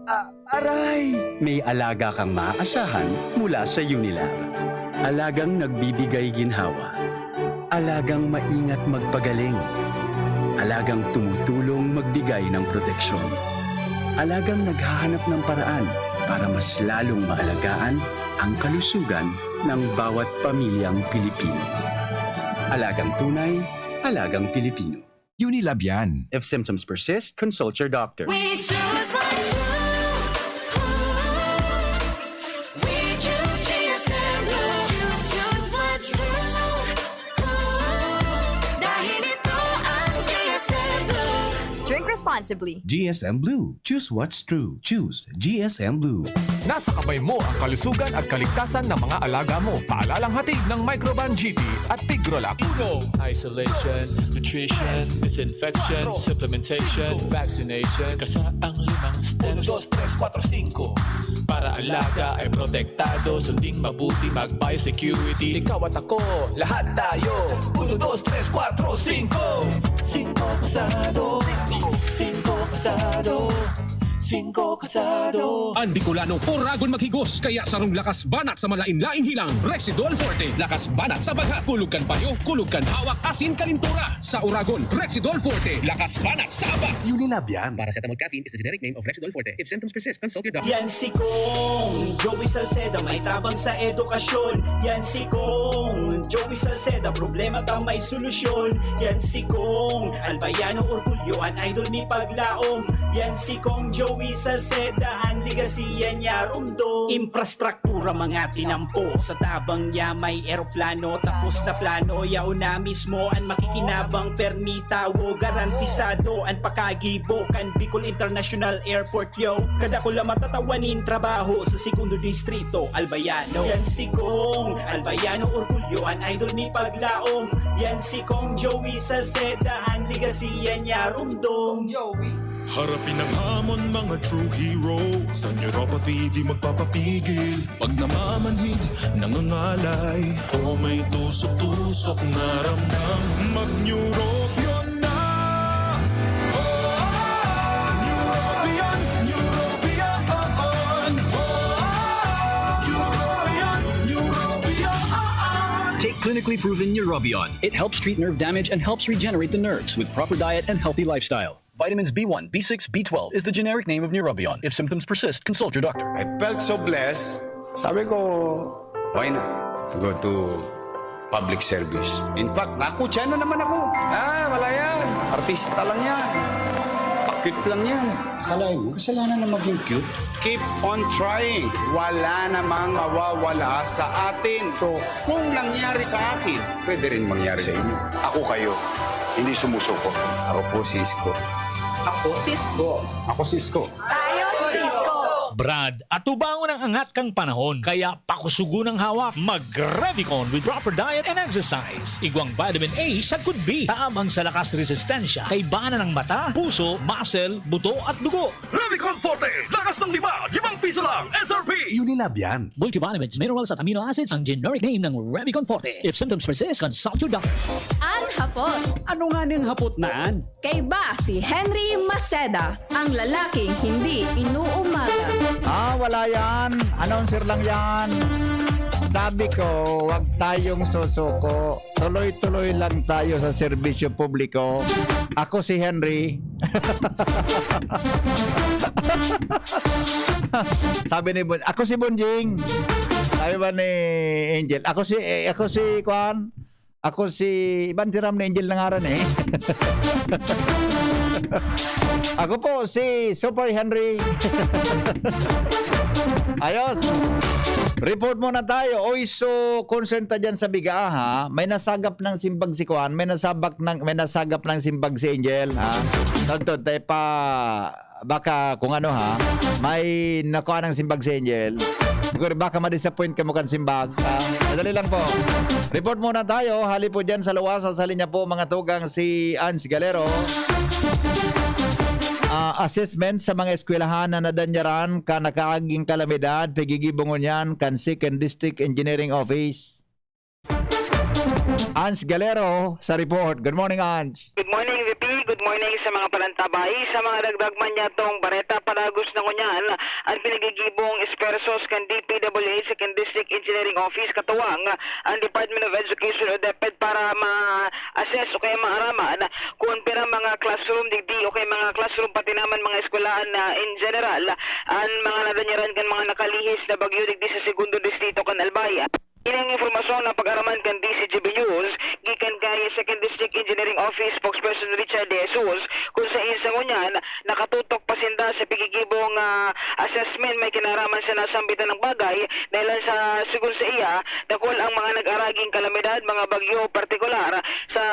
aray! May alaga kang maaasahan mula sa Unilab. Alagang nagbibigay ginhawa. Alagang maingat magpagaling. Alagang tumutulong magbigay ng proteksyon. Alagang naghahanap ng paraan para mas lalong maalagaan ang kalusugan ng bawat pamilyang Pilipino. Alagang tunay, alagang Pilipino. Unilab yan. If symptoms persist, consult your doctor. We choose what's true. We choose GSM Blue. Choose what's true. Dahil ito ang GSM Blue. Drink responsibly. GSM Blue. Choose what's true. Choose GSM Blue. Nasa kamay mo ang kalusugan at kaligtasan ng mga alaga mo. Paalalang hatid ng Microban GP at Tigrolac. Isolation, nutrition, disinfection, supplementation, vaccination. Kasaang 5 steps. 1, 2, 3, 4, 5. Para alaga ay protektado, sunding mabuti, mag-biosecurity. Ikaw at ako, lahat tayo. 1, 2, 3, 4, 5. 5 kasado. 5 kasado. 5 kasado. Ang Bicolano Oragon maghigos kaya sarong lakas banat sa malain-laing hilang. Rexidol Forte, lakas banat sa baga. Kulugkan payo, kulugkan hawak, asin kalintura. Sa Oragon, Rexidol Forte, lakas banat sa aba. Unilab yan. Paracetamol caffeine is the generic name of Rexidol Forte. If symptoms persist, consult your doctor. Yan si Kong Joey Salceda, may tabang sa edukasyon. Yan si Kong Joey Salceda, problema ka may solusyon. Yan si Kong Albayano Orgulyo, an idol ni Paglaom. Yan si Kong Joey Salceda, ang ligasiya niya rumdo. Infrastruktura mga tinampo, sa tabang niya may eroplano. Tapos na plano, yaw na mismo ang makikinabang permita. Wo garantisado, ang pakagibo kan Bicol International Airport yo. Kada ko lang matatawanin trabaho sa segundo distrito, Albayano. Yan si Kong Albayano Orgulyo, an idol ni Paglaom. Yan si Kong Joey Salceda, ang ligasiya niya rumdo. Joey. Harapin ang hamon mga true hero. Sa neuropathy di magpapapigil. Pag namamanhid, nangangalay, o may tusok-tusok na ramdam, mag-Neurobion na. Neurobion, Neurobion. Neurobion. Take clinically proven Neurobion. It helps treat nerve damage and helps regenerate the nerves with proper diet and healthy lifestyle. Vitamins B1, B6, B12 is the generic name of Neurobion. If symptoms persist, consult your doctor. I felt so blessed. Sabi ko, why not to go to public service? In fact, nakutya na naman ako. Wala yan. Artista lang yan. Pa-cute lang yan. Akalain mo, kasalanan na maging cute? Keep on trying. Wala namang mawawala sa atin. So, kung nangyari sa akin, pwede rin mangyari sa inyo. Ako kayo. Hindi sumusuko. Ako po si Isko. Ako, Cisco. Ako si Isko. Tayo, Cisco. Brad, atubangon ang angat kang panahon. Kaya pakusugo ng hawak, mag-Revicon with proper diet and exercise. Igwang vitamin A sa could be. Taamang sa lakas resistensya. Kay bana ng mata, puso, muscle, buto at dugo. Revicon Forte, lakas ng 5 piso lang, SRP. Unilab yan. Multivitamins, minerals at amino acids ang generic name ng Revicon Forte. If symptoms persist, consult your doctor. Ang hapot. Ano nga niyang hapot naan? Kay ba si Henry Maceda, ang lalaking hindi inuumaga. Wala yan. Announcer lang yan. Sabi ko, wag tayong susuko. Tuloy-tuloy lang tayo sa serbisyo publiko. Ako si Henry. Sabi ni Bon, ako si Bonjing. Sabi ba ni Angel, ako si Kwan. Ako si Iban Tiram na Angel Nangaran eh. Ako po si Super Henry. Ayos. Report muna tayo. Oy, so concern ta dyan sa biga ha. May nasagap ng simbag si Kuan, may nasagap ng simbag si Angel ha. Tagtod tayo pa baka kung ano ha, may nakuha ng simbag si Angel. Baka ma-disappoint ka mo kan simbag. Madali lang po. Report muna tayo. Hali po dyan sa luwasa. Sa linya po mga tugang si Ans Galero. Assessment sa mga eskwelahan na nadanyaran ka nakaaging kalamidad. Pagigibungon yan kan 2nd District Engineering Office. Ans Galero sa report. Good morning, Ans. Good morning, VP. Good morning sa mga palantabay. Sa mga dagdagman niya tong Bareta Palagos na kunyan, ang pinagigibong espersos kan DPWH 2nd District Engineering Office katuwang ang Department of Education o DepEd para ma-assess o kaya maaraman kung pera mga classroom digdi o kaya mga classroom pati naman mga eskwelahan in general ang mga nadanyaran kan mga nakalihis na bagyo digdi sa segundo distrito kan Albay. Ilang informasyon na pag-araman kan DCGB News, gikan kay 2nd District Engineering Office spokesperson Richard De Jesus, kung sa isang unyan, nakatutok pasinda sa pigigibong assessment may kinaraman sa nasambitan ng bagay dahil sa sigun sa iya, dakol ang mga nag-araging kalamidad, mga bagyo partikular sa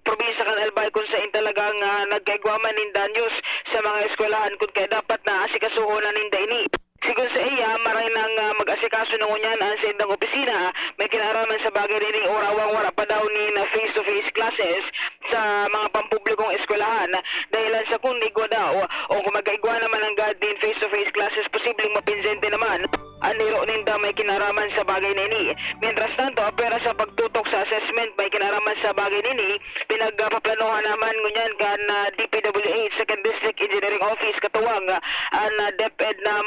probinsya kan Albay kung sa talagang nagkaigwaman ng danyos sa mga eskwelahan kung kaya dapat na asikasuhonan ninda ini. Sigun sa iya, maray nang mag-asikaso ng unyan ang sa indang opisina, may kinaraman sa bagay rin orawang wala pa daw ni na face-to-face classes sa mga pampublikong eskwelahan dahilan sa kung igwa daw o kung mag-igwa naman ang God din face-to-face classes, posibleng mapinzente naman ang niro ninda may kinaraman sa bagay nini. Mientras tanto, pera sa pagtutok sa assessment may kinaraman sa bagay nini, pinagpaplanohan naman ngunyan kan DPWH 2nd District Engineering Office katuwang ang DepEd na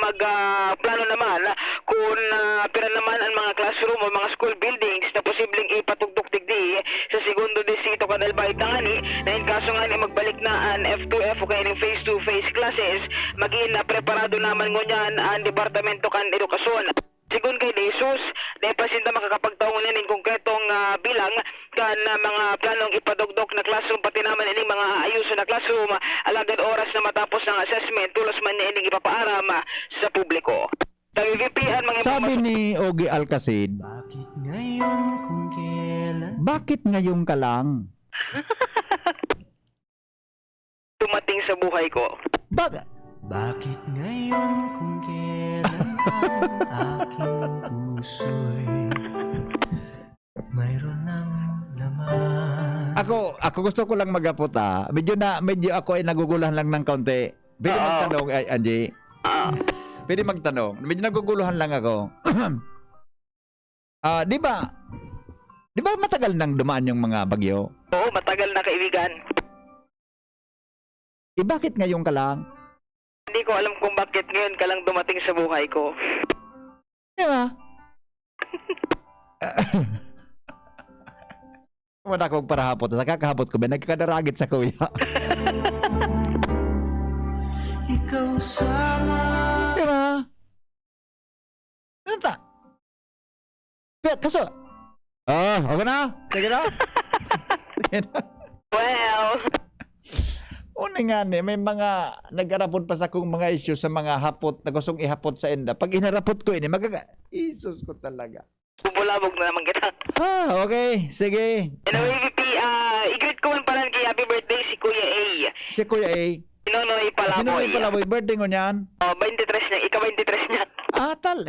plano naman kung pera naman ang mga classroom o mga school buildings na posibleng ipatugtok digdi sa segundo distrito kan Albay tangani na in kaso nga ni magbalik na ang F2F o kaya face-to-face classes maging preparado naman ngunyan ang Departamento kan Edukasyon. Sigun kay Jesus, dahil pasinda makakapagtaon yan in konkretong bilang kan mga planong ipadugdok na classroom pati naman ining mga ayuso na classroom alagad oras na matapos ng assessment tulos man niya ining ipapaaram sa publiko. Sabi ni Ogie Alcacid, bakit ngayon ka lang? Tumating sa buhay ko. Bakit ngayon kung kailan ang aking puso'y mayroon ng laman? Ako gusto ko lang magapot medyo ako ay naguguluhan lang ng kaunti. Pwede magtanong, Angie? Pwede magtanong. Medyo naguguluhan lang ako. Di ba matagal nang dumaan yung mga bagyo? Oo, matagal na kaibigan. Bakit ngayon ka lang? Hindi ko alam kung bakit ngayon ka lang dumating sa buhay ko. Di ba? Wala akong parahapot. Nakakahapot ko ba? Nagkadaragit sa kuya. Ikaw sana. Di ba? Ano ta? Kaso, okay na? Sige na? Well, una nga may mga nag-arapot pa sa kong mga issue sa mga hapot na gustong ihapot sa enda. Pag inarapot ko Isus ko talaga. Bubulabog na naman kita. Okay. Sige. Anyway, VP, i-greet ko man pala kay happy birthday si Kuya A. Si Kuya A? Nonoy Palaboy. Nonoy Palaboy, birthday ko niyan? 23 niya, ika-23 niya.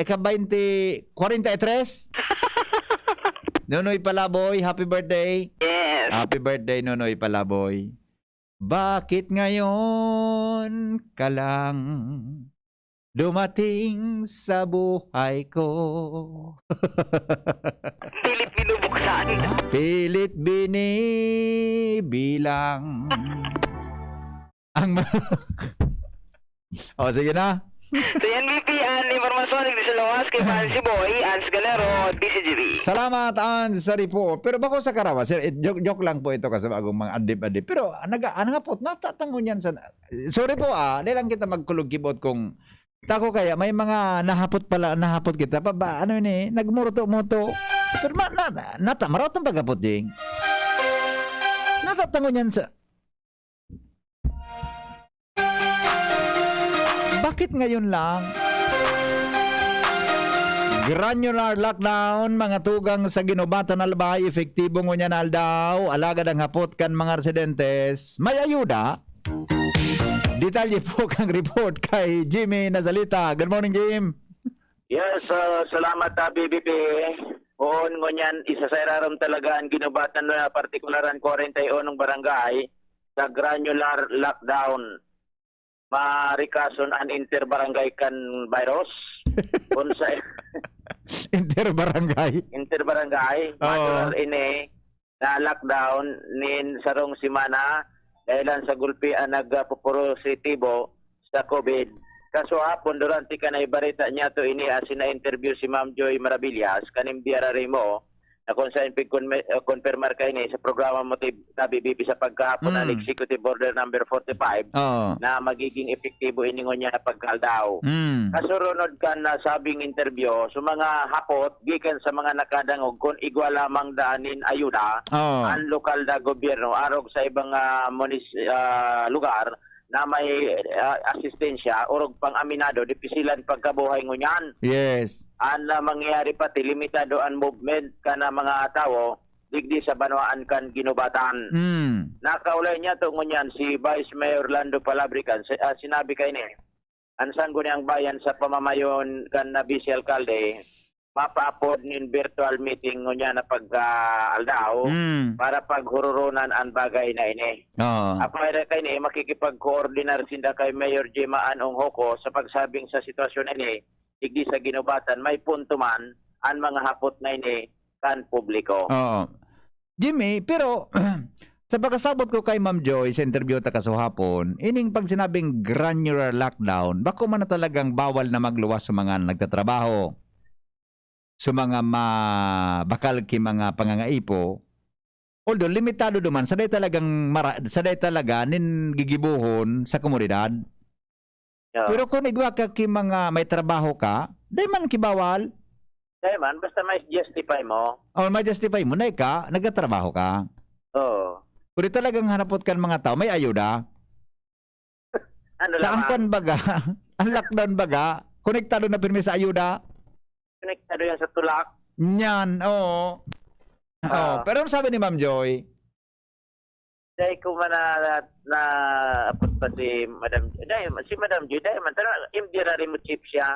Ika-43? Nonoy Palaboy, happy birthday. Yes. Happy birthday, Nonoy Palaboy. Bakit ngayon ka lang dumating sa buhay ko? Pilit binubuksan. Pilit binibilang. Sige na. So yan, VP, ang informasyon ng sa lawas kay Fancy Boy, Ans Galero, DCGB. Salamat, Ans, sa report. Pero bako sa karawas, joke lang po ito kasi bagong mga adip-adip. Pero nga po, natatangon yan sa... Sorry po di lang kita magkulog-kibot kung... Tako kaya, may mga nahapot kita. Nagmuruto-muto. Pero maratang pagkapot, Jing. natatango niyan sa... Bakit ngayon lang? Granular lockdown, mga tugang sa ginubatan albay, efektibo ngunyan aldaw, alagad ang hapot kan mga residentes, may ayuda? Detalye po kang report kay Jimmy Nazalita. Good morning, Jim. Yes, salamat BBP. Oon ngunyan, isa sa iraram talaga ang ginubatan na partikularang 41 ng barangay sa granular lockdown. Marikason an interbarangay kan virus. Unsa interbarangay natural ini na lockdown nin sarong simana dahilan sa gulpian nagpositibo sa COVID. Kaso hapon durante ka na ibarita niya to ini na interview si Ma'am Joy Maravillas kanim diarari mo na kung saan confirmar ka ini sa programa mo sa BBP sa pagkahapon ng Executive Order number 45 na magiging epektibo ini niya na pagkaldaw. Kasurunod ka na sabing interview so mga hapot gikan sa mga nakadangog kung igwa lamang danin ayuda ang lokal na gobyerno arog sa ibang lugar na may asistensya orog pang aminado dipisilan pagkabuhay ngunyan. Yes. Ang mangyayari pati limitado ang movement ka na mga tao digdi sa banwaan kan ginubatan. Nakaulay niya to ngunyan si Vice Mayor Orlando Palabrican sinabi kay ni ansan ko niyang bayan sa pamamayon kan na Vice Alcalde mapa-upload nin virtual meeting ngunyan na pag-aldaw para paghururunan ang bagay na ini. Apay kay ni makikipag-coordinar sinda kay Mayor Gemma Anong Hoko sa pagsabing sa sitwasyon ini digdi sa ginubatan may punto man ang mga hapot na ini kan publiko. Jimmy, pero sa pagkasabot ko kay Ma'am Joy sa interview ta kasuhapon, ining pag sinabing granular lockdown, bako man na talagang bawal na magluwas sa mga nagtatrabaho. Sa mga bakal ki mga pangangaipo, although limitado duman, saday talaga nin gigibuhon sa komunidad. Pero kung igwa ka ki mga may trabaho ka, day man kibawal. Day man, basta may justify mo. May justify mo na ka, nagtatrabaho ka. Kung di talagang hanapot kan mga tao, may ayuda. Ang baga, ang lockdown baga, konektado na pirmi sa ayuda. Konektado yan sa tulak. Yan, oo. Pero ano sabi ni Ma'am Joy? Dahil ko man na apot pa si Madam Joy, dahil man, imdira rin mo chip siya.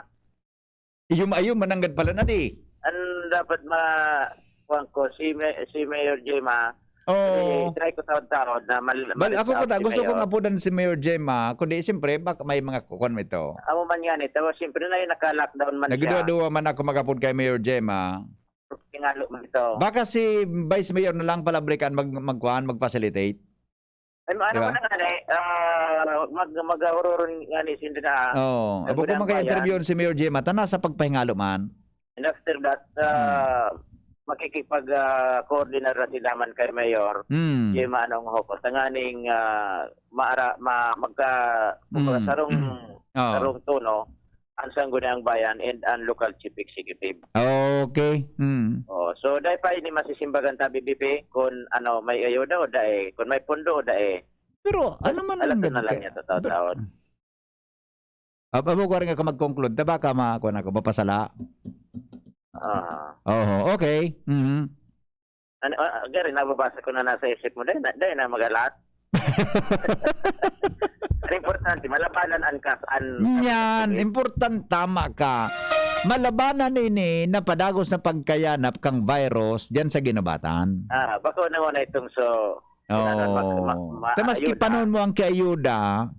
Iyum mananggad pala na di. Ang dapat kuwan ko, si Mayor Gemma, try ko taon-taon na ako po gusto kong apudan si Mayor Gemma, kundi siyempre baka may mga kukuan mo ito. Amo man yan ito, siyempre na yung naka-lockdown man siya. Nagduwa-duwa man ako magapod kay Mayor Gemma. Tingalo man ito. Baka si Vice Mayor na lang palabrikan mag-facilitate. Ano diba? Man nga mag-auroron nga ni Cindy na. Abo ko magka-interview si Mayor Gemma, ta nasa pagpahingalo man. And after that, makikipag-coordinar na sila man kay Mayor Gemma Anong Hoko. Tanganing sarong tono ang Sangguniang Bayan and ang local chief executive. Okay. So dahil pa ini masisimbagan ta BBP kung may ayuda o dae, kung may pundo o dae. Pero ano man alam na lang niya taon-taon. Abo ko rin ako mag-conclude, ta baka makuha na ako mapasala. Okay. Gari, nababasa ko na nasa isip mo, dahil na magalat. Ang importante, malabanan ang kasaan. Yan, important, tama ka. Malabanan ini na padagos na pagkayanap kang virus diyan sa ginubatan. Bako na itong maski panon mo ang kiayuda,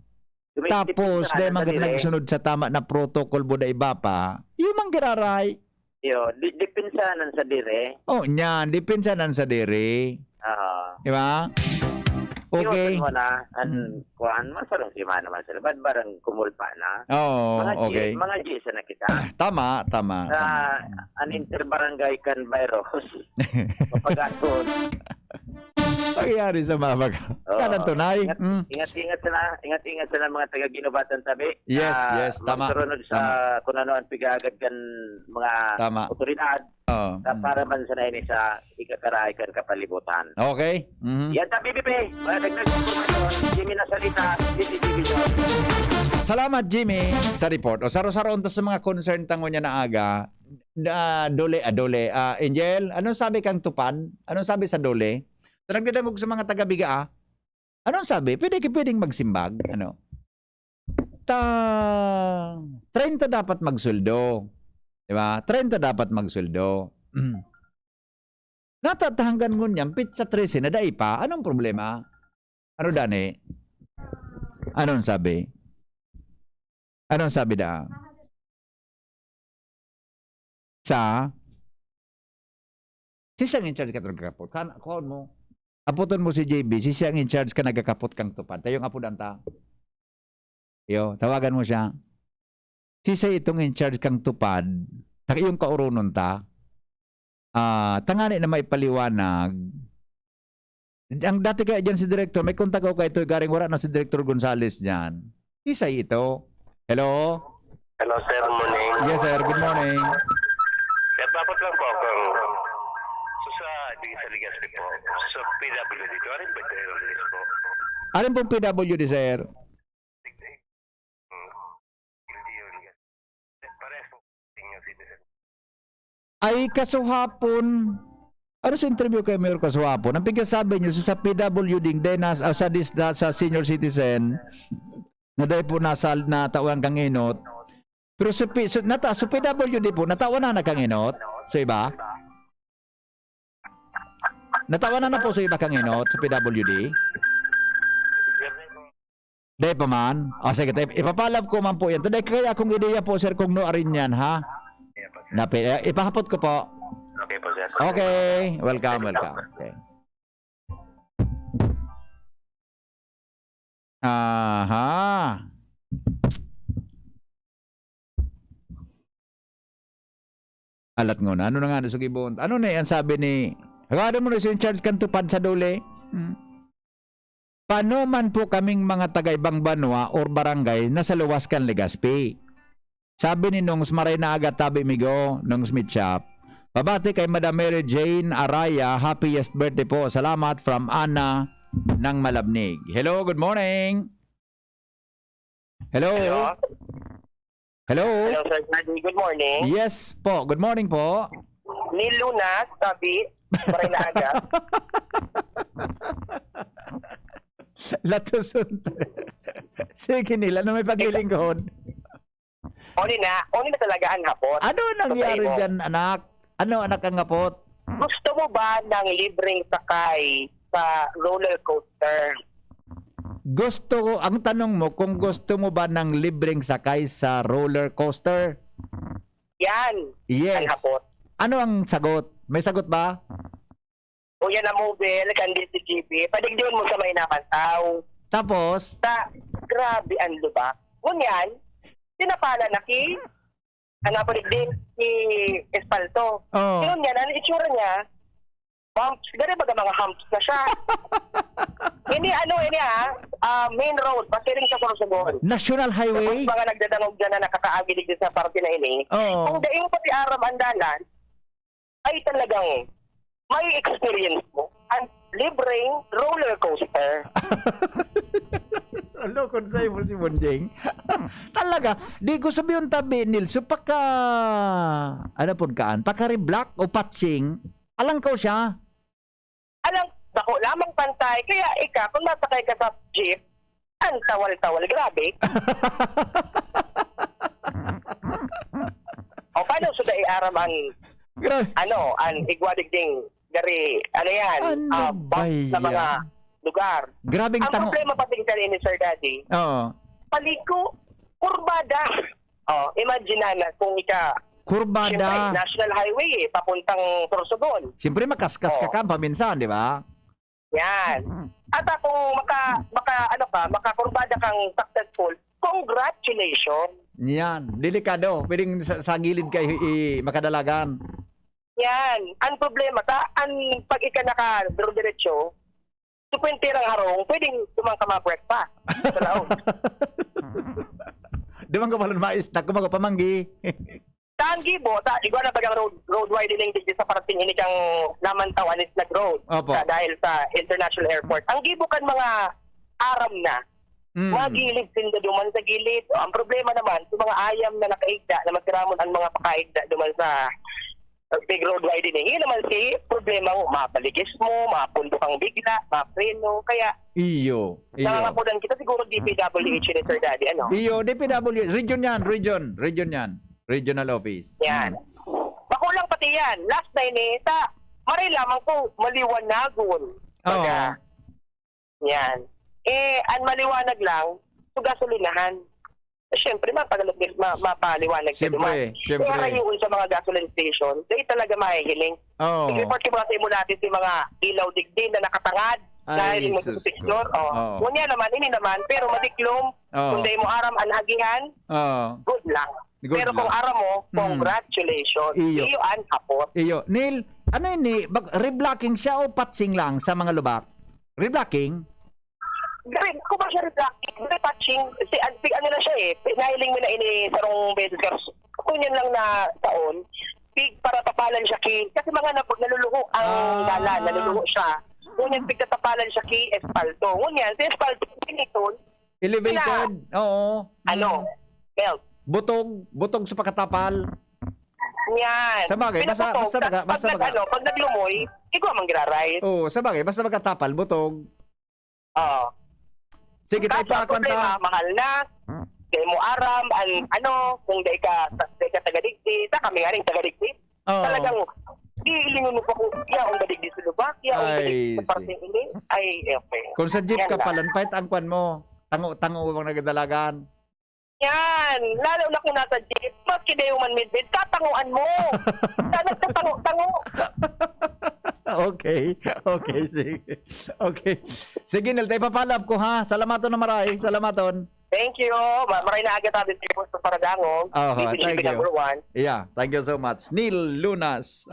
tapos dahil nagsunod sa tama na protocol buda iba pa, yung mang giraray. Dipinsanan sa dire. Nyan, dipinsanan sa dire. Diba? Okay. Iwasan mo na, masarong si Mana naman sila. Ba't barang kumulpa na? Okay. Mga G's na kita. Tama. An interbarangay kan virus. Mapagaton. Magyari sa mama ka. Kanan tunay. Ingat-ingat sila mga taga-ginubatan tabi. Yes, tama. Magturunod sa kung ano ang pigagad kan mga otoridad. Para man sa naini sa ikakaray kan kapalibutan. Okay. Yan tabi, Bibi. Dagdag informasyon. Jimmy na salita. DCTV Zone. Salamat, Jimmy, sa report. O saro-saro unta sa mga concern tango niya na aga. Dole. Angel, anong sabi kang tupad? Anong sabi sa dole? So, nagdadamog sa mga taga-biga, anong sabi? Pwedeng magsimbag. 30 dapat magsuldo. Diba? 30 dapat magsuldo. Natatahanggan mo niyan, pizza 13 na dahi pa. Anong problema? Ano dani? Anong sabi? Anong sabi da? Siyang in charge ka nagkakapot. Kuhaan mo. Aputon mo si JB. Siyang in charge ka nagkakapot kang tupad. Tayong apudan ta. Yo, tawagan mo siya. Siya itong in charge kang tupad. Yung kaurunon ta. Tangani na may paliwanag. Ang dati kaya dyan si Director, may kontak ako kay ito. Garing wala na si Director Gonzales dyan. Siya ito. Hello? Hello, sir. Good morning. Yes, sir. Good morning. Sir, dapat lang po kung sa Legazpi po, sa PWD ko, rin ba ito release po? Alin pong PWD, sir? Ay, kasuhapon. Ano sa interview kay Mayor kasuhapon? Ang pagkasabi nyo sa PWD, sa senior citizen, na dahil po nasa natawan kang inot. Pero sa PWD po, natawa na kang inot. Sa iba? Natawa na po sa iba kang inot sa PWD? Dahil pa man? Sige, ipapalab ko man po yan. Dahil kaya kung ideya po, sir, kung no rin yan, ha? Ipahapot ko po. Okay po, sir. Okay. Welcome. Okay. Aha. Alat ngo na. Ano na nga sugibon? Ano na yan sabi ni... Hagada mo na si in charge kan tupad sa dole. Paano man po kaming mga taga-ibang banwa or barangay na sa luwas kan Legazpi? Sabi ni Nungs Maray na agad tabi migo, Nungs Meat Shop. Pabati kay Madam Mary Jane Araya. Happiest birthday po. Salamat from Ana ng Malabnig. Hello, good morning. Hello. Hello. Hello, sir. Good morning. Yes po. Good morning po. Ni Luna, sabi, maray na aga. Latusun. Sige nila na may paglilingkod. Oni na talaga ang hapot. Ano nangyari dyan, anak? Ano anak ang hapot? Gusto mo ba ng libreng sakay sa roller coaster? Ang tanong mo, kung gusto mo ba ng libreng sakay sa roller coaster? Yan. Yes. Ang hapot. Ano ang sagot? May sagot ba? O yan ang mobile, kandi si GB. Padigdiyon mo sa may napantaw. Tapos? Grabe ang lubak. Ngunyan, tinapala na padigdin si Espalto. Yun yan, ano itsura niya? Bumps. Gari baga mga humps na siya. Hindi main road, pasiring sa Sorsogon. National Highway? Tapos mga nagdadangog dyan na nakakaagilig din sa parte na ini. Kung daing pati aram andalan, ay talagang may experience mo ang libreng roller coaster. Ano kung sa'yo mo si Bonjeng? Talaga, di ko sabihin tabi, Nilso, paka-reblock o patching, alang ko siya. Alang, bako lamang pantay, kaya kung nasakay ka sa jeep, ang tawal-tawal, grabe. O paano suda i-aram ang igwadig ding gari, bumps sa mga lugar. Grabing ang problema pati ni Sir Daddy, paliko, kurbada. Imagine na kung kurbada. National Highway, papuntang Sorsogon. Siyempre makaskas ka paminsan, di ba? Yan. At kung makakurbada kang successful, congratulations. Yan, delikado. Pwedeng sa gilid kayo makadalagan. Yan. Ang problema pag naka-diretso, 20 harong, pwedeng dumang ka ma-breakfast. Sa laog. Di man ka pala mais, nagkumaga pamanggi. Saan gibo, igwa na bagang road widening digit sa parating ini kang namantawan is nag-road. Opo. Dahil sa international airport. Ang gibo kan mga aram na, mga gilid sinda duman sa gilid. O, ang problema naman, sa mga ayam na nakaigda, na masiramon ang mga pakaigda duman sa big road widening. Yun naman si problema mo, mapaligis mo, mapundo kang bigla, mapreno. Kaya, Iyo. nangangapunan kita siguro DPWH ni Sir Daddy, ano? Iyo, DPW. Region yan. Regional office. Yan. Makulang pati yan. Last na ini, maray lamang kung maliwanagon. Baga, yan. Ang maliwanag lang, so gasolinahan. Siyempre, mapaliwanag ka duman. Siyempre. Kaya yun sa mga gasoline station, dahil talaga mahihiling. Oo. I-report ko mga sa imo natin si mga ilaw digdin na nakatangad. Dahil mo sa picture. Kunya naman, ini naman, pero madiklom. Kung dahil mo aram anhagihan, good lang. Pero kung aram mo, congratulations. Iyo ang hapot. Iyo. Neil, ano yun reblocking siya o patching lang sa mga lubak? Reblocking? Gawin, kung ba siya reblocking, patching, ano na siya nahiling mo na ini sarong beses. Kung yan lang na taon, para tapalan siya kasi mga naluluho ang dalan, naluluho siya. Ngunyan, pigtatapalan siya ki espalto. Ngunyan, si espalto, piniton. Elevated? Oo. Belt. Butog sa pagkatapal. Yan. Sabagay, basta pag naglumoy, ikaw ang gira-ride. Oo, sabagay, basta pagkatapal, butog. Oo. Sige, tayo pa problema, mahal na. Kaya mo aram, kung di ka taga-digdi, kami nga rin taga-digdi. Talagang, iilingon mo pa kung ang dadigdi sa Slovakia, ang dadigdi sa parting ini. Okay. Kung sa jeep ka palanpait, ang kwan mo, tango bang nagadalagan? Yan. Lalo na kung nasa jeep, maski na yung manmidbid, tatanguan mo. Sana tango. Okay, sige. Okay. Sige, Nel, tayo papalap ko ha. Salamaton na maray. Salamaton. Thank you. Maray na agad natin sa Paragangong. Thank you. Number 1. Yeah, thank you so much. Neil Lunas.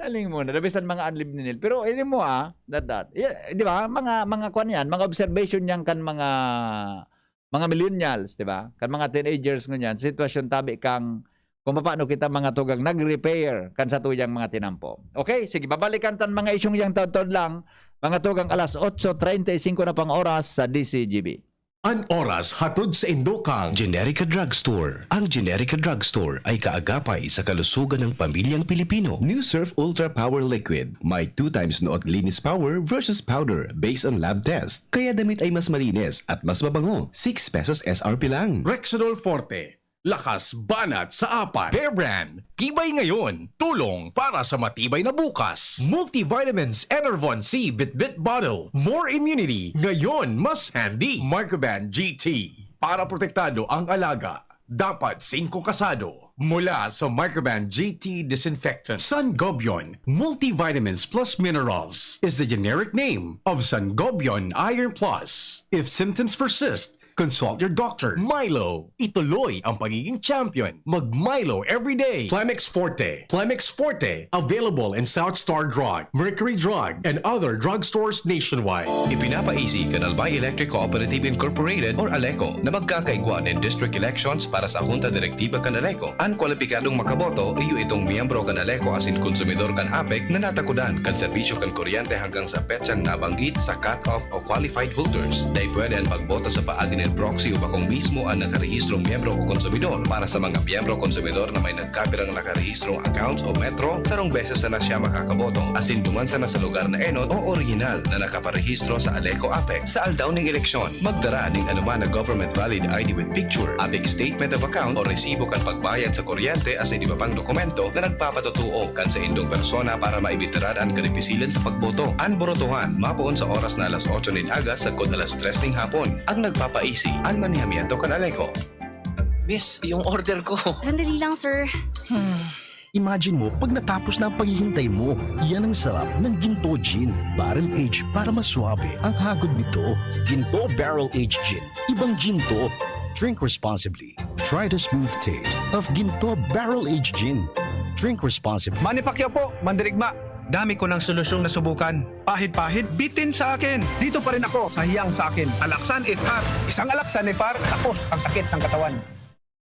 Aling mo na, nabisan mga adlib ni Neil. Pero hindi mo di ba? Mga kwan yan, mga observation yan kan mga millennials, di ba? Kan mga teenagers ngunyan, sitwasyon tabi kang kung paano kita mga tugang nag-repair kan sa tuyang mga tinampo. Okay, sige, babalikan tan mga isyong yang taon lang, mga tugang alas 8:35 na pang oras sa DCGB. An oras hatod sa Indokang Generica Drugstore. Ang Generica Drugstore ay kaagapay sa kalusugan ng pamilyang Pilipino. New Surf Ultra Power Liquid. May 2 times noot linis power versus powder based on lab test. Kaya damit ay mas malinis at mas mabango. 6 pesos SRP lang. Rexidol Forte. Lakas banat sa apat. Bear Brand. Tibay ngayon. Tulong para sa matibay na bukas. Multivitamins Enervon C Bit Bottle. More immunity. Ngayon mas handy. Microban GT. Para protektado ang alaga. Dapat 5 kasado. Mula sa Microban GT Disinfectant. Sangobion Multivitamins Plus Minerals is the generic name of Sangobion Iron Plus. If symptoms persist, consult your doctor. Milo, ituloy ang pagiging champion. Mag-Milo every day. Plemex Forte. Plemex Forte, available in South Star Drug, Mercury Drug, and other drugstores nationwide. Ipinapaisi kan Albay Electric Cooperative Incorporated or ALECO na magkakaigwa ng district elections para sa Junta Direktiba kan ALECO. Ang kwalipikadong makaboto iyo itong miyembro kan ALECO asin konsumidor kan APEC na natakudan kan serbisyo kan kuryente hanggang sa petsang nabanggit sa cut-off o qualified voters. Dahil pwede ang pagboto sa paagi ng proxy o bakong mismo ang nakarehistrong miyembro o konsumidor. Para sa mga miyembro o konsumidor na may nagkapirang nakarehistrong accounts o metro, sarong beses na siya makakaboto. Asin dumansa na sa lugar na enot o original na nakaparehistro sa ALECO APEC. Sa aldaw ng eleksyon, magdara ng anuman na government valid ID with picture, APEC statement of account o resibo kan pagbayad sa kuryente asin iba pang dokumento na nagpapatutuo kan sa indong persona para maibitaran ang kanipisilan sa pagboto. Ang borotohan, mapoon sa oras na alas 8 ng aga sa kod alas 3 ng hapon. Ang nagpapaisi, ang manihamiento kan ALECO. Miss, yung order ko. Sandali lang, sir. Imagine mo, pag natapos na ang paghihintay mo, yan ang sarap ng Ginto Gin. Barrel Aged para maswabe ang hagod nito. Ginto Barrel Aged Gin. Ibang Ginto. Drink responsibly. Try the smooth taste of Ginto Barrel Aged Gin. Drink responsibly. Manny Pacquiao po, Mandirigma. Dami ko ng solusyong nasubukan. Pahid-pahid, bitin sa akin. Dito pa rin ako sa hiyang sa akin. Alaksan FR. Isang Alaksan FR, tapos ang sakit ng katawan.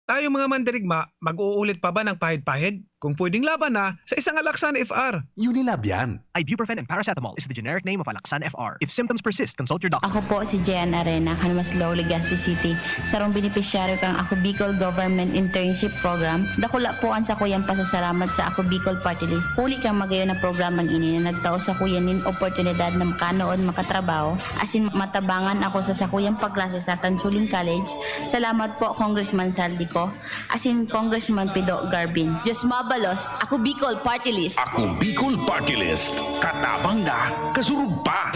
Tayo mga mandirigma, mag-uulit pa ba ng pahid-pahid? Kung pwedeng laban na sa isang Alaksan FR. Unilab yan. Ibuprofen and paracetamol is the generic name of Alaksan FR. If symptoms persist, consult your doctor. Ako po si Jean Arena, Kanmas Low, Legazpi City. Sarong beneficiaryo kang Ako Bicol Government Internship Program. Dakula po ang sa kuyang pasasalamat sa Ako Bicol Party List. Huli kang magayon na programang ini na nagtao sa kuyanin oportunidad na makanood makatrabaho. Asin matabangan ako sa sakuyang pagklase sa Tansuling College. Salamat po Congressman Saldico. Asin Congressman Pido Garbin. Diyos mabalos, Ako Bicol Party List. Ako Bicol Party List. Katabang na, kasurug pa.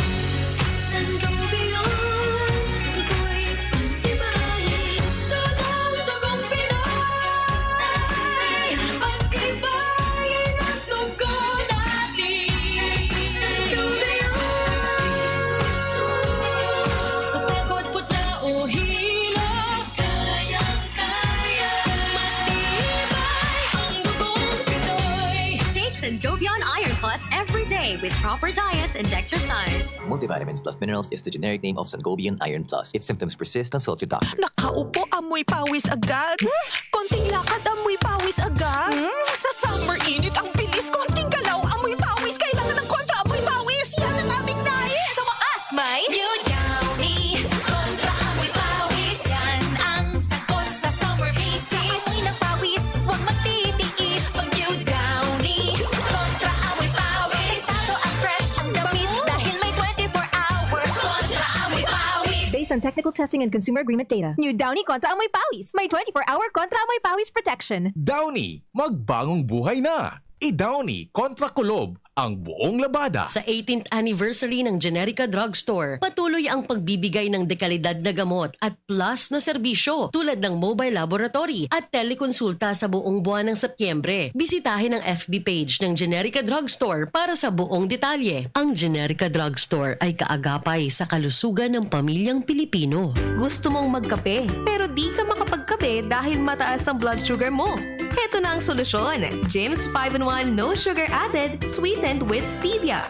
And go beyond Iron Plus every day with proper diet and exercise. Multivitamins plus minerals is the generic name of Sangobion Iron Plus. If symptoms persist, consult your doctor. Nakaupo, amoy pawis agad. Konting lakad, amoy pawis agad. Sa summer init, ang bilis. Konting galaw, amoy pawis. Kailangan ng kontra, amoy pawis. Yan ang aming nais. Sa wakas, may New Downy kontra amoy pawis. Yan ang sagot sa summer bisis. Amoy ng pawis, huwag matitiis. Pag New Downy kontra amoy pawis. Tato at fresh ang damit dahil may 24-hour kontra amoy pawis. Based on technical testing and consumer agreement data, New Downy Kontra Amoy Pawis. May 24-hour Kontra Amoy Pawis protection. Downy, magbagong buhay na. I-Downy kontra kulob ang buong labada. Sa 18th anniversary ng Generica Drugstore, patuloy ang pagbibigay ng dekalidad na gamot at plus na serbisyo tulad ng mobile laboratory at telekonsulta sa buong buwan ng Setyembre. Bisitahin ang FB page ng Generica Drugstore para sa buong detalye. Ang Generica Drugstore ay kaagapay sa kalusugan ng pamilyang Pilipino. Gusto mong magkape, pero di ka makapagkape dahil mataas ang blood sugar mo. Heto na ang solusyon. James 5-in-1 No Sugar Added, sweetened with stevia.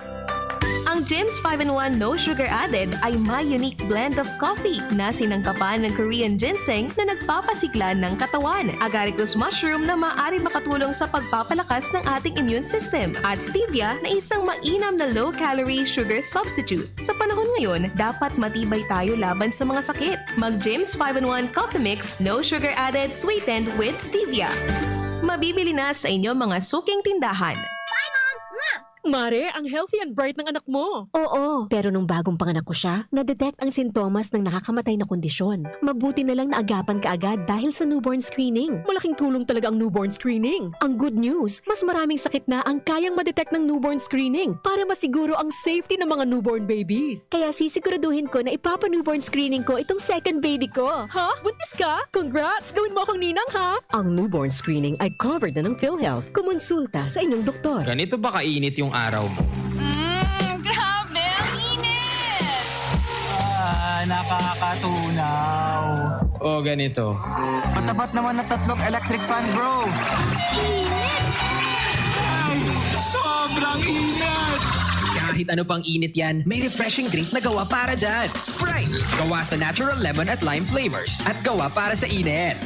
Ang Jims 5-in-1 No Sugar Added ay may unique blend of coffee na sinangkapan ng Korean ginseng na nagpapasigla ng katawan, agaricus mushroom na maaari makatulong sa pagpapalakas ng ating immune system, at stevia na isang mainam na low-calorie sugar substitute. Sa panahon ngayon, dapat matibay tayo laban sa mga sakit. Mag Jims 5-in-1 Coffee Mix No Sugar Added, sweetened with stevia. Mabibili na sa inyong mga suking tindahan. Mare, ang healthy and bright ng anak mo. Oo, pero nung bagong panganak ko siya, na-detect ang sintomas ng nakakamatay na kondisyon. Mabuti na lang na agapan ka agad dahil sa newborn screening. Malaking tulong talaga ang newborn screening. Ang good news, mas maraming sakit na ang kayang ma-detect ng newborn screening para masiguro ang safety ng mga newborn babies. Kaya sisiguraduhin ko na ipapa-newborn screening ko itong second baby ko. Ha? Buntis ka? Congrats! Gawin mo akong ninang, ha? Ang newborn screening ay covered na ng PhilHealth. Kumonsulta sa inyong doktor. Ganito ba kainit yung araw mo? Grabe, ang init! Nakakatunaw. O ganito. Matapat naman na 3 electric fan, bro. Init! Sobrang init! Kahit ano pang init yan, may refreshing drink na gawa para dyan. Sprite! Gawa sa natural lemon at lime flavors. At gawa para sa init.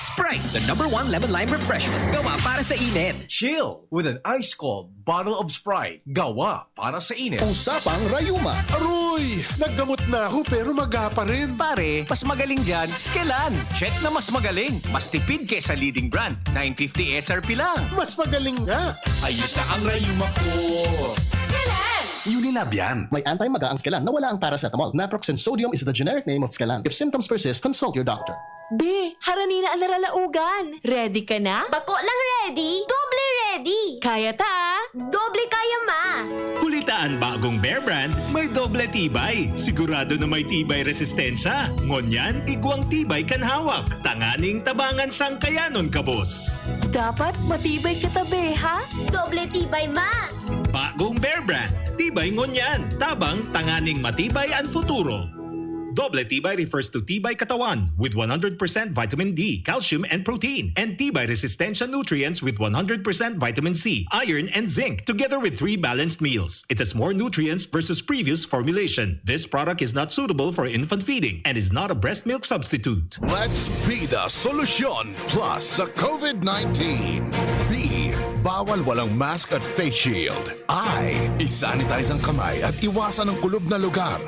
Sprite, the #1 lemon-lime refreshment. Gawa para sa init. Chill with an ice-cold bottle of Sprite. Gawa para sa init. Usapang Rayuma. Aroy! Naggamot na ako pero maga pa rin. Pare, mas magaling dyan, Skelan. Check na mas magaling. Mas tipid kesa leading brand. 950 SRP lang. Mas magaling nga. Ayos na ang Rayuma ko. Skelan! Unilab yan. May anti-maga ang Skelan na wala ang paracetamol. Naproxen sodium is the generic name of Skelan. If symptoms persist, consult your doctor. Be, harani na ang naralaugan. Ready ka na? Bako lang ready, doble ready. Kaya ta? Doble kaya ma. Kulitaan bagong Bear Brand, may doble tibay. Sigurado na may tibay resistensya. Ngonyan, igwang tibay kan hawak. Tanganing tabangan sang kayanon kabos. Dapat matibay ka tabi, ha? Doble tibay ma. Bagong Bear Brand, tibay ngonyan. Tabang tanganing matibay ang futuro. Doble Tibay refers to Tibay Katawan with 100% vitamin D, calcium, and protein, and Tibay Resistensya nutrients with 100% vitamin C, iron, and zinc, together with 3 balanced meals. It has more nutrients versus previous formulation. This product is not suitable for infant feeding and is not a breast milk substitute. Let's be the solusyon plus sa COVID-19. B. Bawal walang mask at face shield. I. Isanitize ang kamay at iwasan ang kulob na lugar.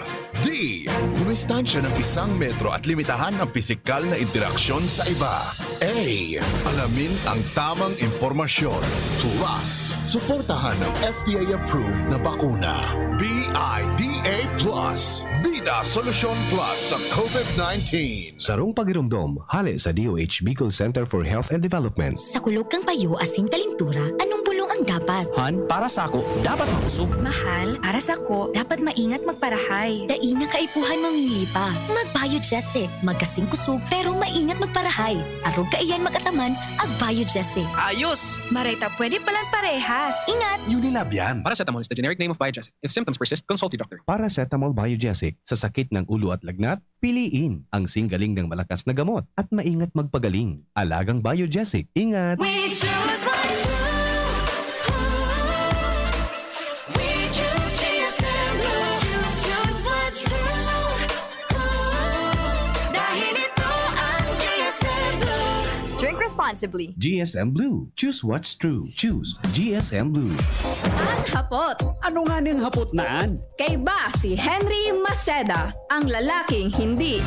D. Dumistansya ng 1 metro at limitahan ang pisikal na interaksyon sa iba. A. Alamin ang tamang impormasyon. Plus, suportahan ang FDA-approved na bakuna. BIDA Plus. Bida Solusyon Plus sa COVID-19. Sarong pagirumdom, hali sa DOH Bicol Center for Health and Development. Sa kulog kang payo asin kalintura, anong bulong ang dapat? Han, para sa ako, dapat makusog. Mahal, para sa ko, dapat maingat magparahay. Daina kaipuhan mamili pa. Mag-Biogesic, magkasing kusog, pero maingat magparahay. Arog kaiyan magataman, ag-Biogesic. Ayos! Marita, pwede palang parehas. Ingat! Unilab yan. Paracetamol is the generic name of Biogesic. If symptoms persist, consult your doctor. Paracetamol Biogesic. Sa sakit ng ulo at lagnat, piliin ang singgaling ng malakas na gamot at maingat magpagaling. Alagang Biogesic. Ingat! We choose what's true. We choose GSM Blue. Choose what's true. Dahil ito ang GSM Blue. Drink responsibly. GSM Blue. Choose what's true. Choose GSM Blue. Ang hapot. Ano nga niyang hapot naan? Kay ba si Henry Maceda, ang lalaking hindi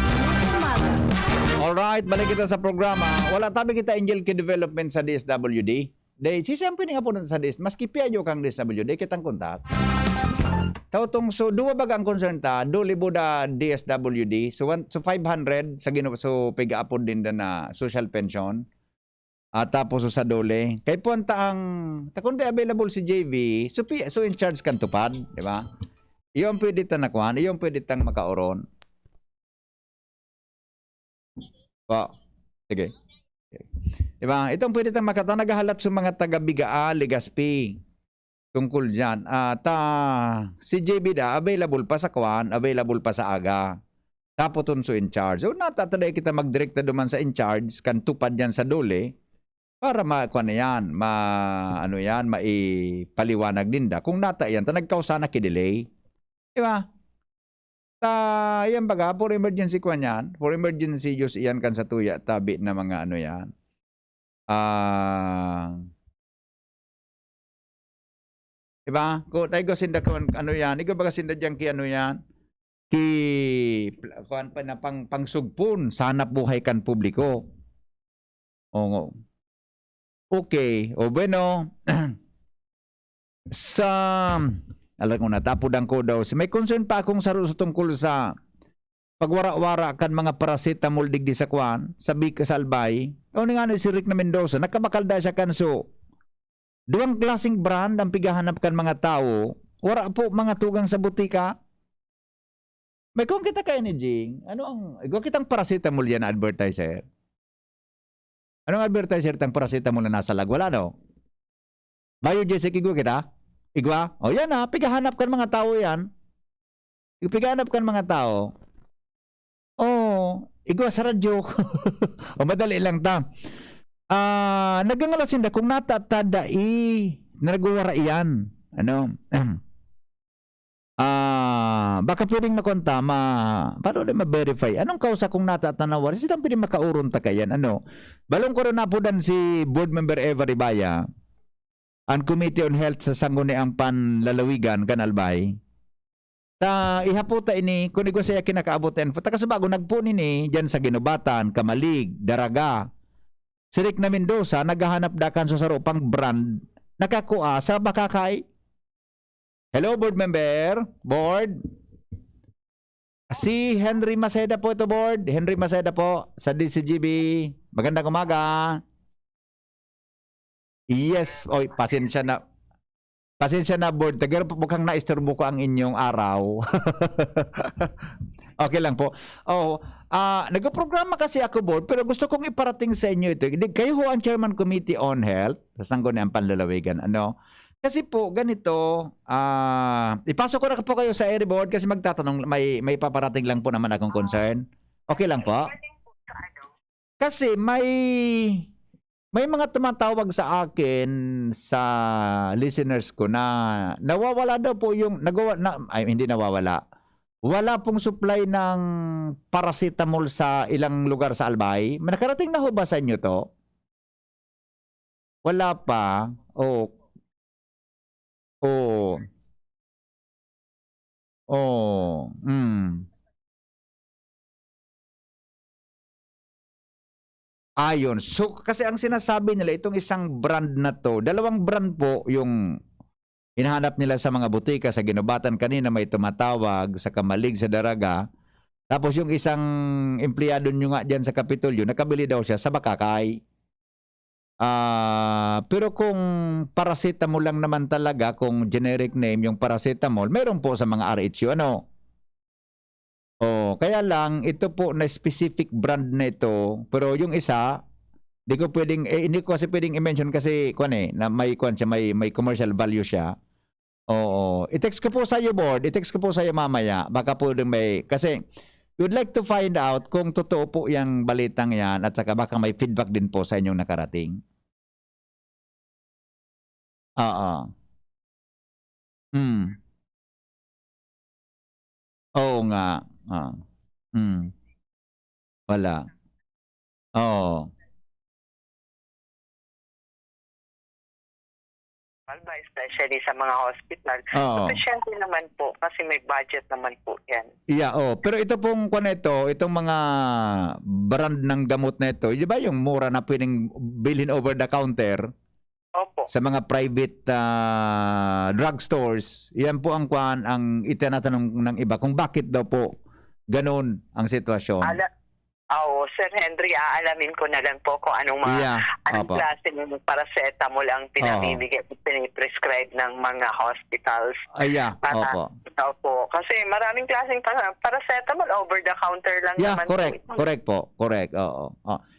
umaga. Alright, balik kita sa programa. Wala tabi kita Angel Key Development sa DSWD. Dahil sisampi nga po sa DS. Maski piadyo kang DSWD, kitang kontak. Tautong so, duwa baga ang concern ta, do libo da DSWD. So 500 sa so piga-apod din na social pension. At tapos sa dole. Kay punta ang takundi available si JV, so in charge kan tupad, di ba? Iyon pwede tan nakuhan, iyon pwede tang makauron. Wow. Sige. Di ba? Itong pwede tang nagahalat sa mga taga-Bigaa, Legazpi. Tungkol dyan. Si JB da, available pa sa kuhan, available pa sa aga. Tapoton so in charge. So natataday kita magdirekta duman sa in charge, kan tupad yan sa dole. Para makuha yan, maipaliwanag din da. Kung nata yan, nagkausa na kidelay. Di ba? Yan baga, for emergency kuha yan. For emergency use yan kan sa tuya, tabi na mga yan. Di ba? Kung tayo sinda kuha yan, ikaw baga sinda dyan ki yan. Kuhan pa na pangsugpun, sanap buhay kan publiko. Oo. Okay, o bueno, alam ko na, tapodang ko daw. May concern pa akong sa tungkol sa pagwara-wara kan mga paracetamol digdi sa kwan, sabi ka sa Albay. O nga si Rick na Mendoza, nakabakalda siya kanso. Duwang klaseng brand ang pigahanap kan mga tao, wara po mga tugang sa butika. May kung kita kayo ni Jing, ikaw kitang paracetamol yan advertiser. Anong advertiser tang paracetamol na nasa lag? Wala, no? Biogesic igwa kita? Igwa? O yan pigahanap kan mga tao yan. Pigahanap kan mga tao. Igwa sa radyo. O madali lang ta. Nagangalasin da kung natatada nagwara iyan. Baka pwedeng makonta, paano na ma-verify? Anong kausa kung natatanawar? Silang pwedeng makauron ta kayan. Balong ko rin napudan si board member Eva Ribaya, ang Committee on Health sa Sangguniang Panlalawigan, Kanalbay. Ihaputa ini, kung ko saya kinakaabutin, kasabago nagpun ini, dyan sa Ginubatan, Kamalig, Daraga. Si Rick na Mendoza, naghahanap dakan sa sarupang brand, nakakuha sa Bakakay. Hello, board member. Board. Si Henry Maceda po ito, board. Henry Maceda po sa DCGB. Magandang umaga. Yes. Oy, pasensya na. Pasensya na, board. Tagar po mukhang naisturbo ko ang inyong araw. Okay lang po. Nagprograma kasi ako, board, pero gusto kong iparating sa inyo ito. Kayo ho ang Chairman Committee on Health sa Sangguniang Panlalawigan. Kasi po, ganito, ipasok ko na po kayo sa area board kasi magtatanong, may paparating lang po naman akong concern. Okay lang po? Kasi may mga tumatawag sa akin sa listeners ko na nawawala daw po yung, hindi nawawala. Wala pong supply ng paracetamol sa ilang lugar sa Albay. Nakarating na ho ba sa inyo to? Wala pa. Oh. Ayun. So, kasi ang sinasabi nila, itong isang brand na to, dalawang brand po yung hinahanap nila sa mga butika. Sa Ginubatan kanina may tumatawag, sa Kamalig, sa Daraga. Tapos yung isang empleyado nyo nga dyan sa Kapitolyo, nakabili daw siya sa Bakakay. Pero kung paracetamol lang naman talaga, kung generic name yung paracetamol, meron po sa mga RHU, ano? Kaya lang, ito po na specific brand na ito, pero yung isa, hindi ko kasi pwedeng i-mention kasi, na may commercial value siya. I-text ko po sa iyo, board, i-text ko po sa iyo mamaya, baka po kasi, we'd like to find out kung totoo po yung balitang yan at saka baka may feedback din po sa inyong nakarating. Oo nga. Wala. Especially sa mga hospital. Sufficiente naman po kasi may budget naman po yan. Yeah, pero ito pong itong mga brand ng gamot na ito, di ba yung mura na pwedeng bilhin over the counter? Opo. Sa mga private drugstores, yan po ang itinatanong ng iba kung bakit daw po ganun ang sitwasyon. Sir Henry, aalamin ko na lang po kung anong klase ng paracetamol ang piniprescribe ng mga hospitals. Opo. Kasi maraming klaseng paracetamol, over the counter lang naman. Correct po.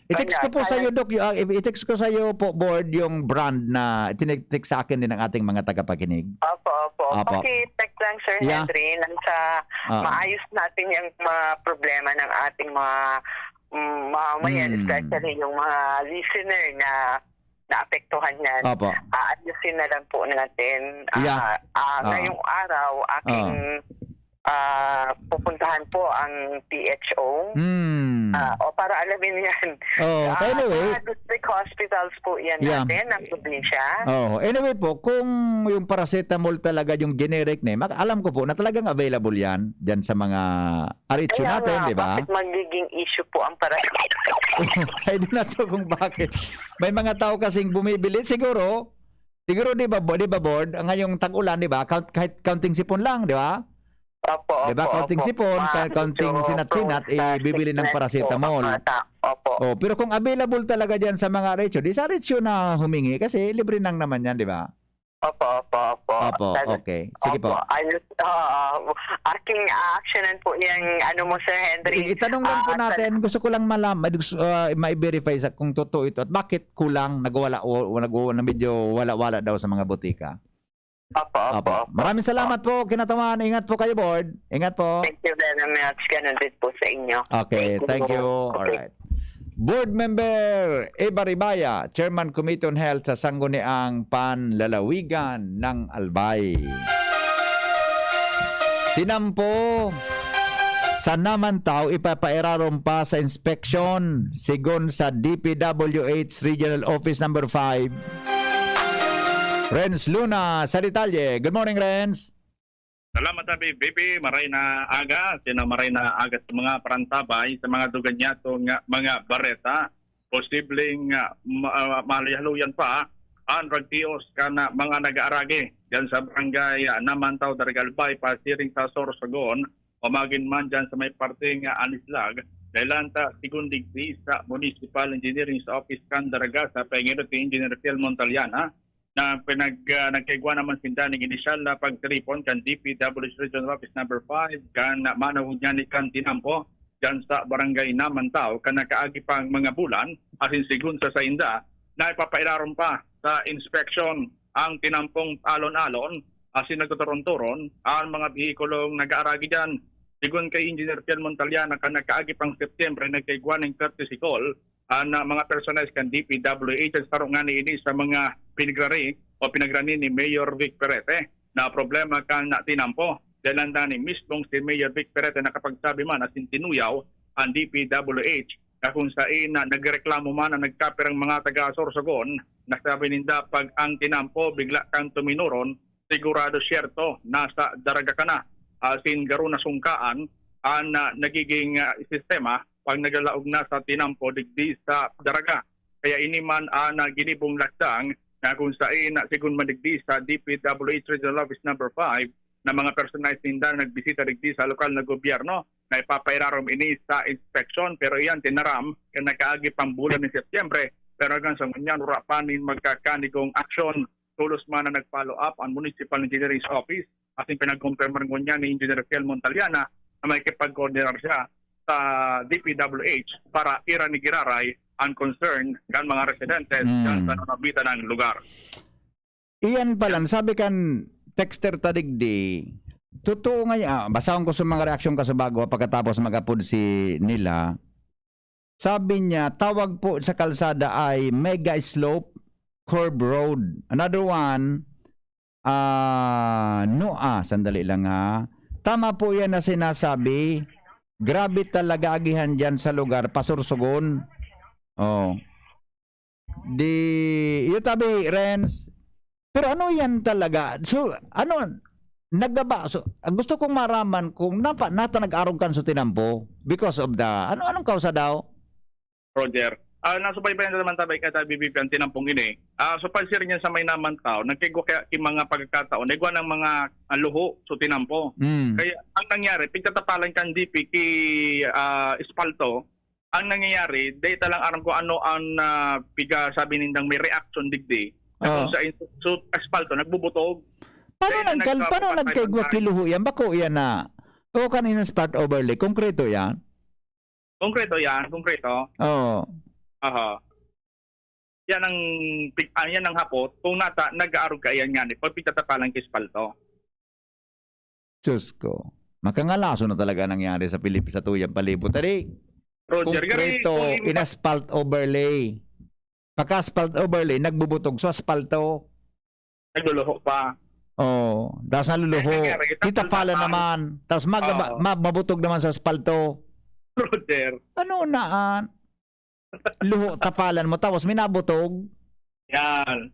I-text ko po sa iyo, Doc. I-text ko sa iyo po, board, yung brand na tinext sa akin din ng ating mga tagapakinig. Opo. Paki-text lang, Sir Henry, nang sa maayos natin yung mga problema ng ating mga mamamayan, especially yung mga listener na naapektuhan yan. Ayusin na lang po natin. Ngayong araw, aking pupuntahan po ang PHO para alamin yan. Anyway, district hospitals po yan natin ng probinsya. Anyway po, kung yung paracetamol talaga yung generic name, alam ko po na talagang available yan dyan sa mga RHU natin, di ba? Bakit magiging issue po ang paracetamol? Ay, di na to kung bakit. May mga tao kasing bumibili. Siguro di ba board, ngayong tag-ulan, di ba? Kahit counting sipon lang, di ba? Diba, counting sipon, counting sinat-sinat, bibili ng paracetamol. Pero kung available talaga dyan sa mga RHU, di sa RHU na humingi kasi libre nang naman yan, di ba? Opo. Okay. Sige po. Aking actionan po yung Sir Henry. Itanong lang po natin, gusto ko lang malaman, ma-verify kung totoo ito at bakit kulang, medyo wala-wala daw sa mga butika. Opo. Maraming salamat po, Kinatawan. Ingat po kayo, board. Ingat po. Thank you very much. Ganun din po sa inyo. Okay, thank you. Alright. Board Member Eva Ribaya, Chairman Committee on Health sa Sangguniang Panlalawigan ng Albay. Tinampo sa Namantaw, ipapairaron pa sa inspeksyon sigon sa DPWH Regional Office number 5. Renz Luna sa detalye. Good morning, Renz. Salamat, BP. Maray na aga. Maray na aga sa mga parantabay, sa mga duganyato nga mga bareta. Posibleng malihaluyan pa ang ragtios ka na mga nag-aaragi. Yan sa barangay Namantaw, Daragalbay, pasiring sa Sorsogon, o magin man dyan sa may parting Anislag. Dailanta, sigundigdi sa Municipal Engineering sa Office kan Daraga sa Panginoon Engineer Phil Montaliana, na nagkaigwa naman sinda ng inisyal na pagtripon kan DPWH Regional Office number 5 kan manawag niya ni kan tinampo dyan sa barangay Namantaw kan nakaagi pang mga bulan asin sigun sa sainda na ipapailaron pa sa inspection ang tinampong alon-alon, sinagtuturon-turon, ang mga bihikulong nag-aaragi dyan. Sigun kay Engineer Piel Montaliana, kan nagkaagi pang September, nagkaiguan ng courtesy call, na mga personalis kan DPWH, sarong nga ini sa mga pinagrani ni Mayor Vic Perete, na problema kan na tinampo. Dahil ni mismong si Mayor Vic Perete nakapagsabi man at tinuyaw ang DPWH na kung saan nagreklamo man na nagkapirang mga taga-Sorsogon, nasabi ninda pag ang tinampo bigla kang tuminuron, sigurado siyerto nasa daraga ka na. Singaro na sungkaan ang nagiging sistema pag nagalaog na sa tinampo digdi sa daraga. Kaya ini man ang ginibong lakdang na kung saan sigun madigdi sa DPWH Regional Office number 5 na mga personalized ninda nagbisita digdi sa lokal na gobyerno na ipapairarom ini sa inspection, pero iyan tinaram kaya nakaagi pang bulan ni Setyembre, pero hanggang sa ganyan urapanin magkakanigong aksyon. Tulos man na nag-follow up ang Municipal Engineering Office at pinag-confirm niya ni Engineer Piel Montaliana na may kipag-coordinar siya sa DPWH para iranigiraray ang concern ng mga residentes dyan sa nabitan ng lugar. Iyan pala, sabi kan texter tadigdi, totoo nga basahan ko sa mga reaksyon ka sa bago pagkatapos magapod si nila. Sabi niya, tawag po sa kalsada ay mega slope curb road. Another one, sandali lang ha. Tama po yan na sinasabi. Grabe talaga agihan dyan sa lugar, Pasursugon. Oh. Yung tabi, Renz. Pero ano yan talaga? So, ano, nagaba. So, gusto kong maraman kung nata nag-arog kan sa tinampo because of the, anong kausa daw? Roger. Nasubaybayan na naman tabi ka BBP ang tinampong ini. So pansir niya sa may naman tao, nagkigo kaya mga pagkakataon, nagwa ng mga luho so tinampo. Kaya ang nangyari, pagkatapalan kan DP ki Espalto, ang nangyayari, data lang aram ko ano ang piga sabi nindang may reaction digdi. Kung sa Espalto, nagbubutog. Paano nagkaigwa kiluho yan? Bako yan na? O kanina spot overlay, konkreto yan? Konkreto. Oo. Aha. Yan ang hapot kung nag-aarog ka yan nga ni pag pitatapalan kay Espalto. Diyos ko. Makangalaso na talaga nangyari sa Pilipinas sa tuyang palibot. Tadi, Roger, konkreto, in-asphalt overlay. Pagka-asphalt overlay, nagbubutog sa asfalto. Nagluluho pa. Oo. Tapos naluluho. Titapalan naman. Tapos mabutog naman sa asfalto. Roger. Ano naan? Luho, tapalan mo, tapos minabutog. Yan.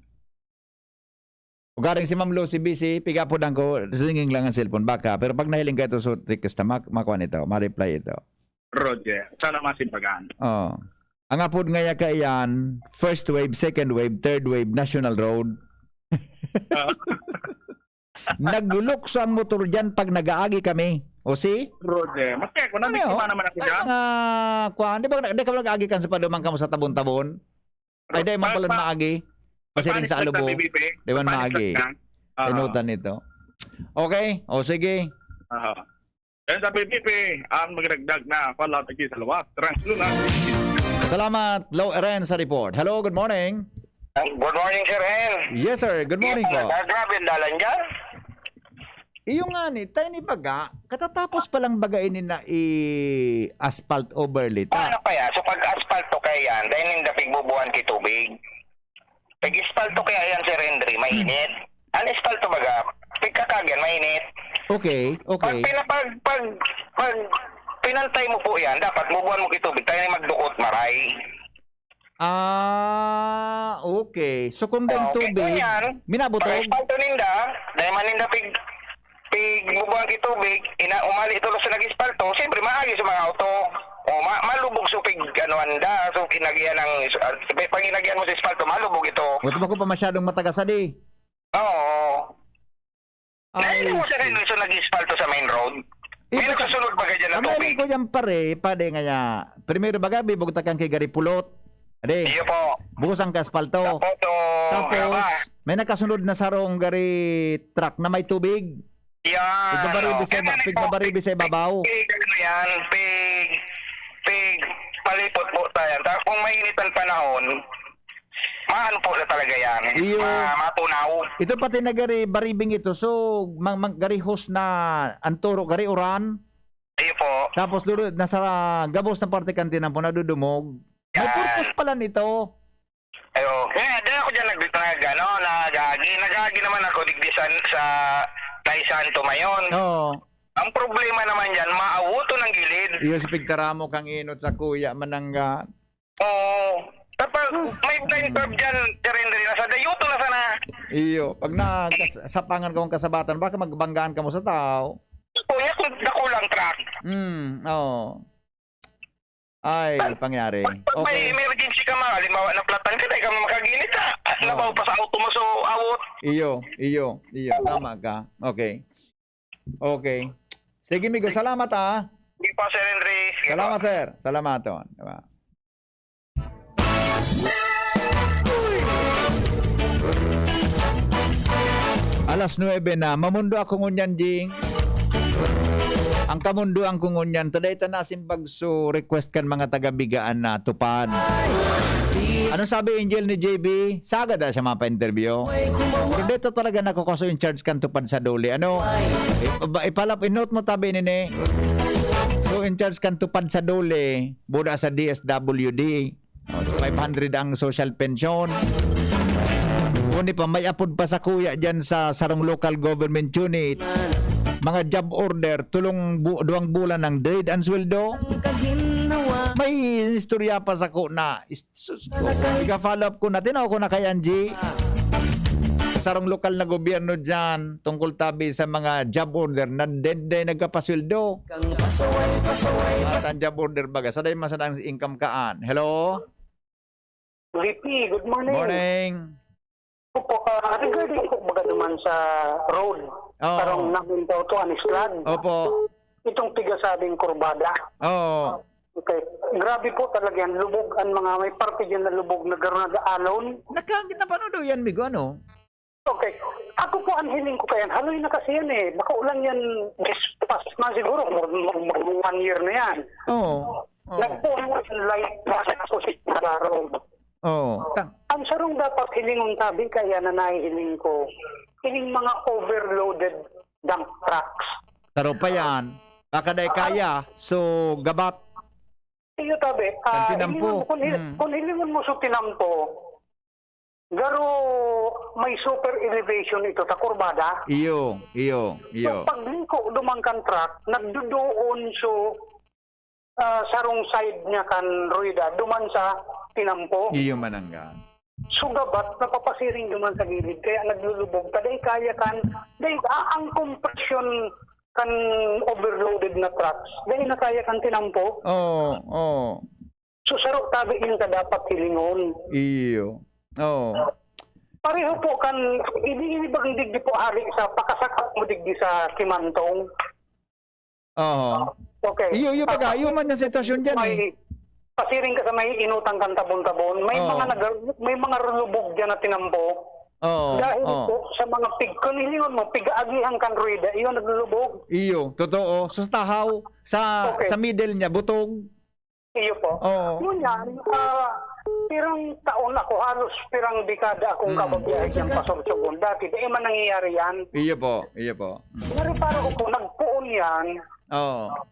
Ugaring si Ma'am Lucy busy, piga po lang ko, singing lang ang cellphone, baka. Pero pag nahiling ka ito, so request na makuha nito, ma-reply ito. Roger. Sana masimpagan. Oo. Ang apod ngaya ka iyan, first wave, second wave, third wave, national road. Naglulok sa ang motor dyan pag nag-aagi kami. O si? Roger. Maski ako, nabiktima naman ako dyan. Di ba ka nag-aagi kan sa padumang kamo sa tabon-tabon? Ay, di man pala maagi. Kasi rin sa alubo. Di man maagi. Inutan nito. Okay. O sige. Yan sa PPP, ang magdagdag na palatagi sa luwas. Transluna. Salamat, Low Eren sa report. Hello, good morning. Good morning, Sir Hen. Yes, sir. Good morning po. Grabe ang dalan dyan. Iyo nga ni, tayo ni baga, katatapos palang bagainin na i-asphalt overlay. Paano kaya? So pag-asphalt kaya yan, dahil hindi pigbubuhan kay tubig. Pag-asphalt kaya yan, Sir Henry, mainit. Ang asphalt baga, pagkakagyan, mainit. Okay. Pag pinantay mo po yan, dapat bubuhan mo kay tubig, tayo na magdukot, maray. Okay. So kung yung tubig, minabutog? Pag-asphalt ninda, dahil maninda bubuhan kay tubig, umali ito sa nag-espalto, siyempre maagi sa mga auto. Malubog so anda, so kinagyan pag inagyan mo sa espalto, malubog ito. Buto ba ko pa masyadong matagasadi? Oo. Nahilig mo sa so nag-espalto sa main road? May nakasunod ba ganyan na tubig? Amarin ko yan pade nga niya. Primero baga, bibugta kang kay Garipulot. Ade, iyo po. Bukas ang kaspalto. Tapos, may nakasunod na sarong gari truck na may tubig. Yan. Pigbabaribi sa ibabaw. Yan, palipot po tayo. Tapos kung mainit ang panahon, maano po na talaga yan. Iyo. Matunaw. Ito pati nagari baribing ito. So, gari host na anturo, gari uran. Iyo po. Tapos nasa gabos na parte kantina po nadudumog. May purpose pala nito. Ayo, dahil ako dyan nagagi naman ako digdisan sa Taysan Tumayon. Oo. Ang problema naman dyan, maawuto ng gilid. Iyo si pigtaramo kang inot sa kuya manangga. Oo. Tapos may time curve dyan, rin na sa dayuto na sana. Iyo, pag sapangan ka mong kasabatan, baka magbanggaan ka mo sa tao. Kuya, kung nakulang track. Oo. Ay, pangyari. Pag may emergency ka mga, halimbawa na platan ka, dahil ka makaginit ha. Nabaw pa sa auto mo, so awot. Iyo. Tama ka. Okay. Sige, Migo. Salamat, ha. Hindi pa, Sir Henry. Salamat, sir. Salamat, on. Diba? Alas 9 na. Mamundo ako ngunyan, Jing. Ang kamundo ang kungunyan. Today tanasim pagso request kan mga taga-bigaan na tupad. Ano sabi Angel ni JB? Sagad na siya mapa-interview. Pero dito talaga nakukaso in charge kan tupad sa duli. Ano? Inote mo tabi nini. So in charge kan tupad sa duli. Buda sa DSWD. So 500 ang social pension. Kuni pa may apod pa sa kuya dyan sa sarong local government unit. Mga job order, duwang bulan ng dead ang sweldo. May istorya pa sa ko na follow up ko natin ako na kay Angie. Sarong lokal na gobyerno dyan tungkol tabi sa mga job order na dead day nagkapasweldo. At ang job order baga, saday masadang income kaan. Hello? VP, good morning. Morning. Opo, regarding po baga naman sa road, parang namintaw to Anislan. Opo. Itong tigasabing kurbada. Oo. Okay. Grabe po talaga yan. Lubog ang mga may parte dyan na lubog na gano'n nag-aalon. Napanood yan, Migo, ano? Okay. Ako po ang hiling ko pa yan. Haloy na kasi yan eh. Baka ulan yan past na siguro. 1 year na yan. Oo. Nagpuno yung light na si road. Ang sarong dapat hilingon tabi kaya na nahihiling ko, hiling mga overloaded dump trucks. Taro pa yan. Kakaday kaya. So, gabat. Iyo tabi. Kung hilingon mo sa tinampo, garo may super elevation ito sa kurbada. Iyo. So, pagliko dumangkan truck, nagdudoon so sarong side niya kan ruida duman sa tinampo. Iyo mananggan. Sugabat napapasiring duman sa gilid kaya naglulubog taday kaya kan dahil ang compression kan overloaded na trucks dahil na kaya kan tinampo. So sarok tabi yung dapat hilingon. Iyo. Pareho po kan hindi bang digdi po hari sa pakasakap mo digdi sa Kimantong. Okay. Iyo baga, iyo man yung sitwasyon dyan eh. Pasiring ka sa may inutang kang tabon-tabon, may mga lubog dyan na tinampo. Dahil po sa mga kunilingon mo, piga-agihan kang ruida, iyon naglulubog. Iyo, totoo. So, sa tahaw, sa middle niya, butog. Iyo po. Yun yan, pirang taon ako, halos pirang dekada akong kababiyahe ng Pasorsogon. Dati, di man nangyayari yan. Iyo po. Nariparo ko po, nagpuon yan.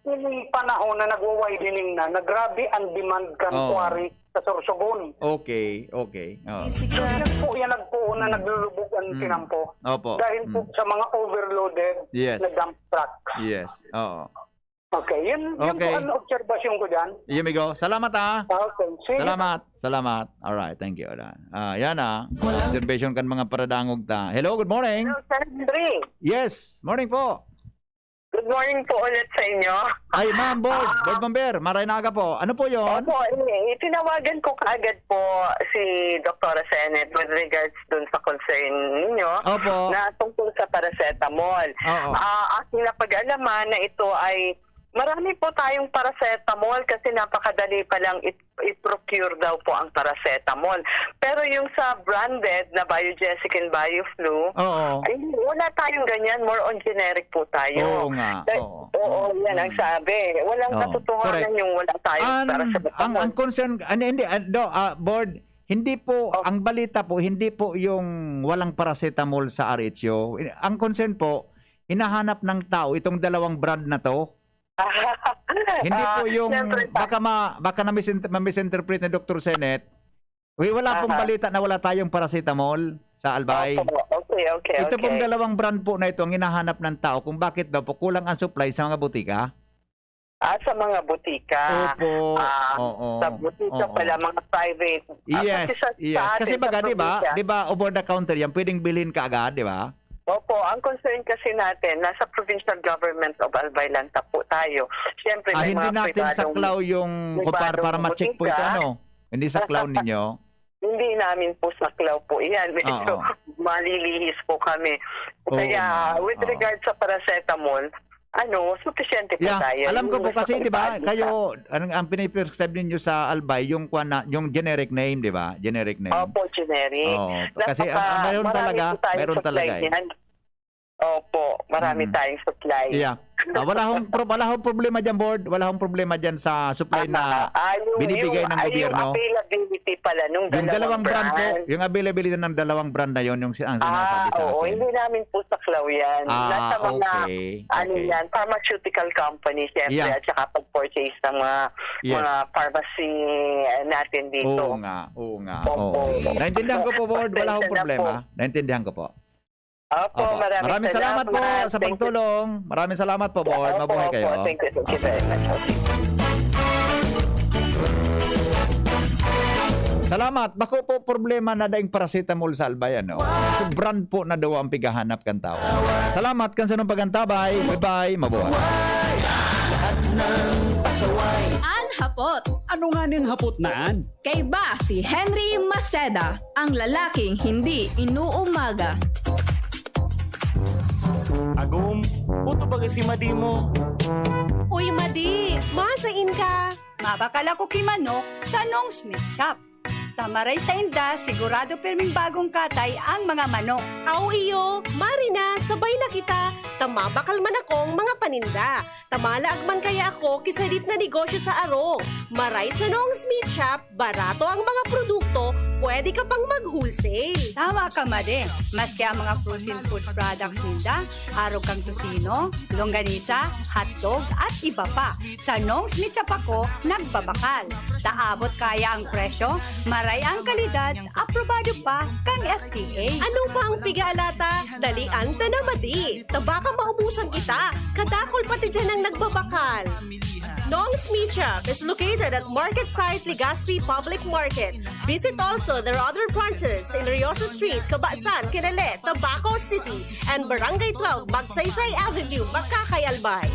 Yung panahon na nag-widening na, nagrabe ang demand kan kuwari sa Sorsogon. Okay. Yan nagpuon na naglulubog ang tinampo. Opo. Dahil po sa mga overloaded na dump trucks. Yes. Okay, yun po ang obserbasyon ko dyan. Iyo, Migo. Salamat Okay. Salamat. Alright, thank you. Yan observation kan mga paradangog ta. Hello, good morning. Hello, Sir Henry. Yes, morning po. Good morning po ulit sa inyo. Ay, ma'am, Board Member, maray na aga po. Ano po yon? Opo, tinawagan ko kaagad po si Dr. Senet with regards dun sa concern ninyo na tungkol sa paracetamol. Aking napag-alaman na ito ay marami po tayong paracetamol kasi napakadali pa lang i-procure daw po ang paracetamol. Pero yung sa branded na Biogesic and Bioflu, ay wala tayong ganyan. More on generic po tayo. Oo nga. Yan ang sabi. Walang katotohanan yung wala tayong paracetamol. Ang concern, Board, Hindi po, ang balita po, hindi po yung walang paracetamol sa RHO. Ang concern po, hinahanap ng tao itong dalawang brand na to. Hindi po yung, baka ma-misinterpret ni Dr. Senet. Wala pong balita na wala tayong paracetamol sa Albay. Okay. Ito pong dalawang brand po na ito ang hinahanap ng tao kung bakit daw po kulang ang supply sa mga butika. Sa mga butika. Opo. Sa butika pala, mga private. Yes. Kasi baga, di ba, over the counter yan, pwedeng bilhin ka agad, di ba? Opo, ang concern kasi natin, nasa provincial government of Albay lang po tayo. Siyempre, may hindi mga natin saklaw yung para ma-check po ito, ano? Hindi saklaw ninyo? Hindi namin po saklaw po yan. Medyo malilihis po kami. Kaya, with regard sa paracetamol, sufficiente po tayo. Alam ko po kasi, di ba, kayo, ang piniprescribe ninyo sa Albay, yung generic name, di ba? Generic name. Opo, generic. Kasi mayroon talaga eh. Opo, marami tayong supply. Yeah. Wala hong problema dyan, board. Wala hong problema dyan sa supply na binibigay ng gobyerno. Yung availability pala nung dalawang brand. Yung availability ng dalawang brand na yun, yung sinasabi sa akin. Hindi namin po saklaw yan. Nasa mga, yan, pharmaceutical company, siyempre, at saka pag-purchase ng mga pharmacy natin dito. Oo nga. Naintindihan ko po, board. Wala hong problema. Naintindihan ko po. Opo, maraming salamat po sa pagtulong. Maraming salamat po, board. Mabuhay kayo. Thank you very much. Salamat. Bako po problema na daing paracetamol sa Albay, ano? So, brand po na daw ang pigahanap kan tao. Salamat kan sa nung pagantabay. Bye-bye. Mabuhay. Lahat ng pasaway. Hapot. Ano nga ning hapot naan? Kay ba si Henry Maceda, ang lalaking hindi inuumaga. Agum, puto ba si Madi mo? Uy, Madi, masain ka. Mabakala ko kimanok sa Nong Smith Shop. Tamaray sa inda, sigurado perming bagong katay ang mga manok. Aw iyo, Marina, sabay na kita. Tamabakal man akong mga paninda. Tamalaag man kaya ako kisalit na negosyo sa aro. Maray sa Nong Smith Shop, barato ang mga produkto, pwede ka pang mag-wholesale. Tama ka, Made. Maski ang mga frozen food products ninda, arog kang tusino, longganisa, hotdog, at iba pa. Sa Nong Smith Shop ako, nagbabakal. Taabot kaya ang presyo, maray ang kalidad, aprobado pa kang FDA. Ano pa ang pigalata? Dalian ta na, Madi. Tabaka maubusan kita. Kadakol pati dyan ang nagbabakal. Nong Smith Shop is located at Market Site Legazpi Public Market. Visit also their other branches in Riosa Street, Cabasan, Quinale, Tabaco City, and Barangay 12, Magsaysay Avenue, Makakay, Albay.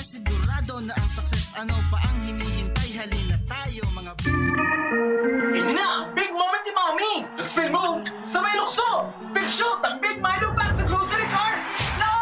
Sigurado na ang success, ano pa ang hinihintay? Halina tayo mga Ini na! Big moment ni Mami! Spin move! Sa may lukso! Big shoot! Ang Big Milo pack sa grocery cart! No!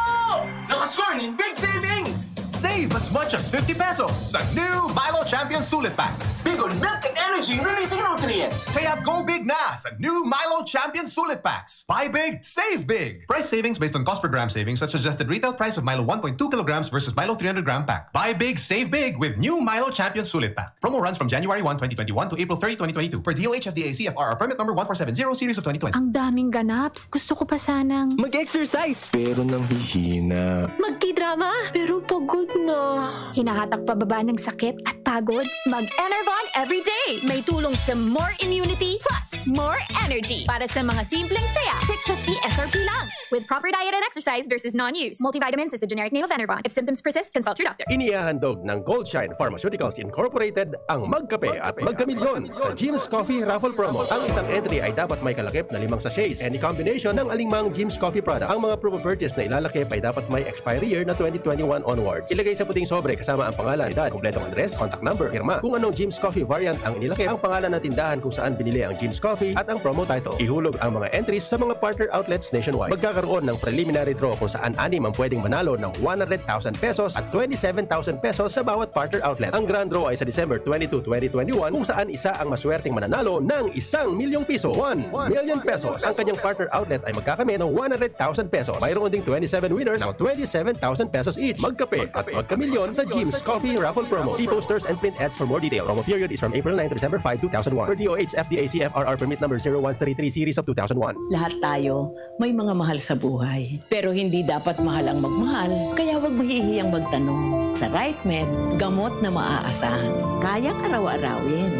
Nakascore ng big savings! Save as much as 50 pesos sa new Milo Champion Sulit Pack. Big on milk and energy releasing nutrients. Kaya go big na sa new Milo Champion Sulit Packs. Buy big, save big. Price savings based on cost per gram savings at suggested retail price of Milo 1.2 kilograms versus Milo 300 gram pack. Buy big, save big with new Milo Champion Sulit Pack. Promo runs from January 1, 2021 to April 30, 2022 per DOH FDA CFR permit number 1470 series of 2020. Ang daming ganaps. Gusto ko pa sanang mag-exercise. Pero nang hihina. magti-drama. Pero pagod na. Hinahatak pababa ng sakit at pagod. Mag-Enervon everyday. May tulong sa more immunity plus more energy. Para sa mga simpleng saya, 650 SRP lang. With proper diet and exercise versus non-use. Multivitamins is the generic name of Enervon. If symptoms persist, consult your doctor. Inihahandog ng Goldshine Pharmaceuticals Incorporated ang Magkape at Magkamilyon sa Jim's Coffee Raffle Promo. Ang isang entry ay dapat may kalakip na 5 sachets. Any combination ng alingmang Jim's Coffee products. Ang mga promo purchase na ilalakip ay dapat may expiry year na 2021 onwards. Ilagay sa puting sobre kasama ang pangalan, edad, kompletong address, contact number, firma. Kung anong Jim's Coffee variant ang inilakip, ang pangalan ng tindahan kung saan binili ang Jim's Coffee at ang promo title. Ihulog ang mga entries sa mga partner outlets nationwide. Magkakaroon ng preliminary draw kung saan 6 ang pwedeng manalo ng 100,000 pesos at 27,000 pesos sa bawat partner outlet. Ang grand draw ay sa December 22, 2021 kung saan isa ang maswerteng mananalo ng 1 milyong piso. 1 million pesos. Ang kanyang partner outlet ay magkakamit ng 100,000 pesos. Mayroon ding 27 winners ng 27,000 pesos each. Magkape at magkamilyon sa Jim's Coffee Raffle Promo. See posters and print ads for more details. Promo period is from April 9 to December 5, 2001. Per DOH FDA CFRR permit number 0133 series of 2001. Lahat tayo may mga mahal sa buhay. Pero hindi dapat mahal ang magmahal, kaya huwag mahihiyang magtanong. Sa RightMed, gamot na maaasahan. Kayang araw-arawin.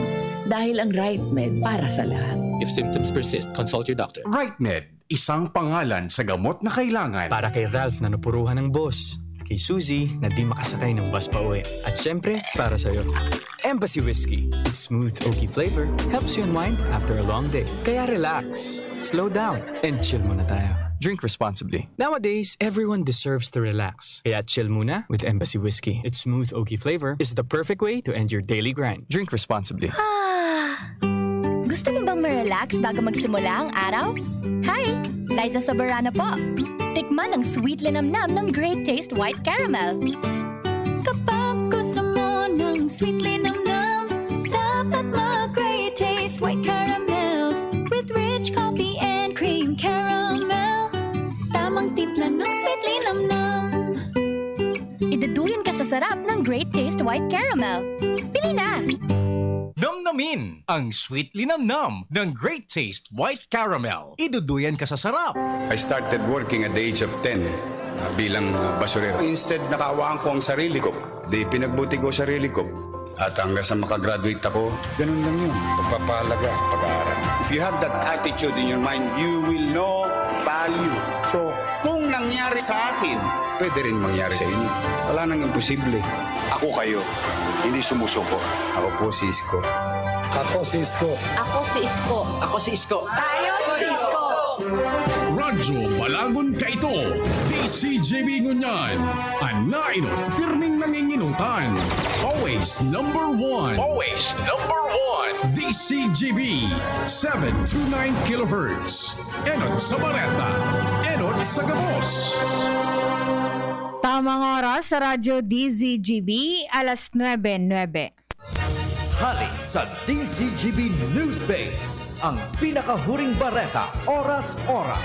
Dahil ang RightMed para sa lahat. If symptoms persist, consult your doctor. RightMed, isang pangalan sa gamot na kailangan. Para kay Ralph na napuruhan ng boss. Kay Suzy na di makasakay ng bus pa uwi. At syempre, para sa'yo. Embassy Whiskey. Its smooth, oaky flavor helps you unwind after a long day. Kaya relax, slow down, and chill muna tayo. Drink responsibly. Nowadays, everyone deserves to relax. Kaya chill muna with Embassy Whiskey. Its smooth, oaky flavor is the perfect way to end your daily grind. Drink responsibly. Gusto mo bang ma-relax bago magsimula ang araw? Hi! Liza Soberano po. Tikman ang sweet linamnam ng Great Taste White Caramel. Kapag gusto mo ng sweet linamnam, dapat mag-Great Taste White Caramel with rich coffee and cream caramel. Tamang timpla ng sweet linamnam. Idaduyan ka sa sarap ng Great Taste White Caramel. Pili na! Namnamin ang sweet linamnam ng Great Taste White Caramel. Iduduyan ka sa sarap. I started working at the age of 10 bilang basurero. Instead, nakawaan ko ang sarili ko. Di pinagbuti ko sarili ko. At hanggang sa makagraduate ako, ganun lang yun. Pagpapahalaga sa pag-aaral. If you have that attitude in your mind, you will know value. So, kung nangyari sa akin, pwede rin mangyari sa inyo. Wala nang imposible. Ako kayo, hindi sumusuko. Ako po si Isko. Ako si Isko. Ako si Isko. Ako si Isko. Tayo si Isko. Radyo Balagon Kaito, DCJB Ngunyan, Anainot, pirming nanginginutan. Always number one. Always number one. DCJB, 729 kHz. Enot sa Bareta, Enot sa Gabos. Tamang oras sa Radyo DZGB, alas 9:09. Hali sa DCGB News Base, ang pinakahuring bareta oras-oras.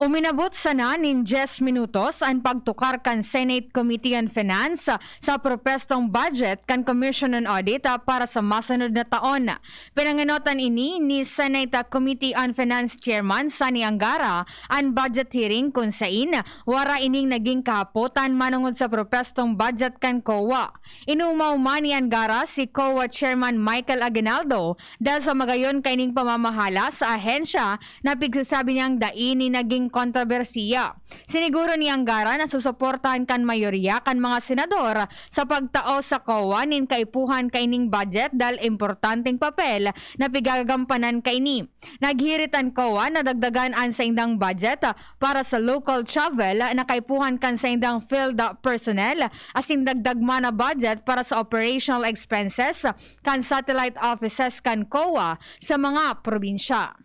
Uminabot sana nin 10 minutos ang pagtukar kan Senate Committee on Finance sa propestong budget kan Commission on Audit para sa masunod na taon. Pinanginotan ini ni Senate Committee on Finance Chairman Sani Angara ang budget hearing kung sain wara ining naging kahapotan manungod sa propestong budget kan COA. Inumauma ni Angara si COA Chairman Michael Aguinaldo dahil sa magayon kaining pamamahala sa ahensya na pigsasabi niyang daini naging kontrobersiya. Siniguro ni Angara na susuportahan kan mayorya kan mga senador sa pagtao sa COA nin kaipuhan kaining budget dahil importanteng papel na pigagampanan kaini. Naghiritan COA na dagdagan ang saindang budget para sa local travel na kaipuhan kan saindang field personnel asin dagdag man na budget para sa operational expenses kan satellite offices kan COA sa mga probinsya.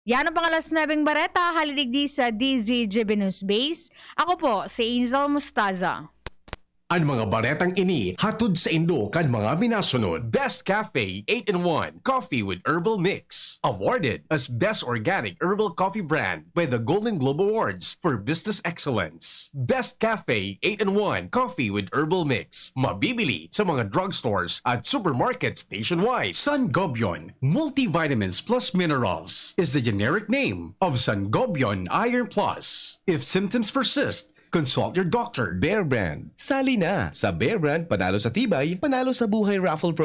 Yan ang pangalas 9 bareta, halidigdi sa DZGB News Base. Ako po, si Angel Mustaza. Ang mga baretang ini hatod sa Indo kan mga minasunod. Best Cafe 8-in-1 Coffee with Herbal Mix. Awarded as Best Organic Herbal Coffee Brand by the Golden Globe Awards for Business Excellence. Best Cafe 8-in-1 Coffee with Herbal Mix. Mabibili sa mga drugstores at supermarkets nationwide. Sangobion Multivitamins Plus Minerals is the generic name of Sangobion Iron Plus. If symptoms persist, consult your doctor. Bear Brand. Sali na sa Bear Brand, panalo sa tibay, panalo sa buhay raffle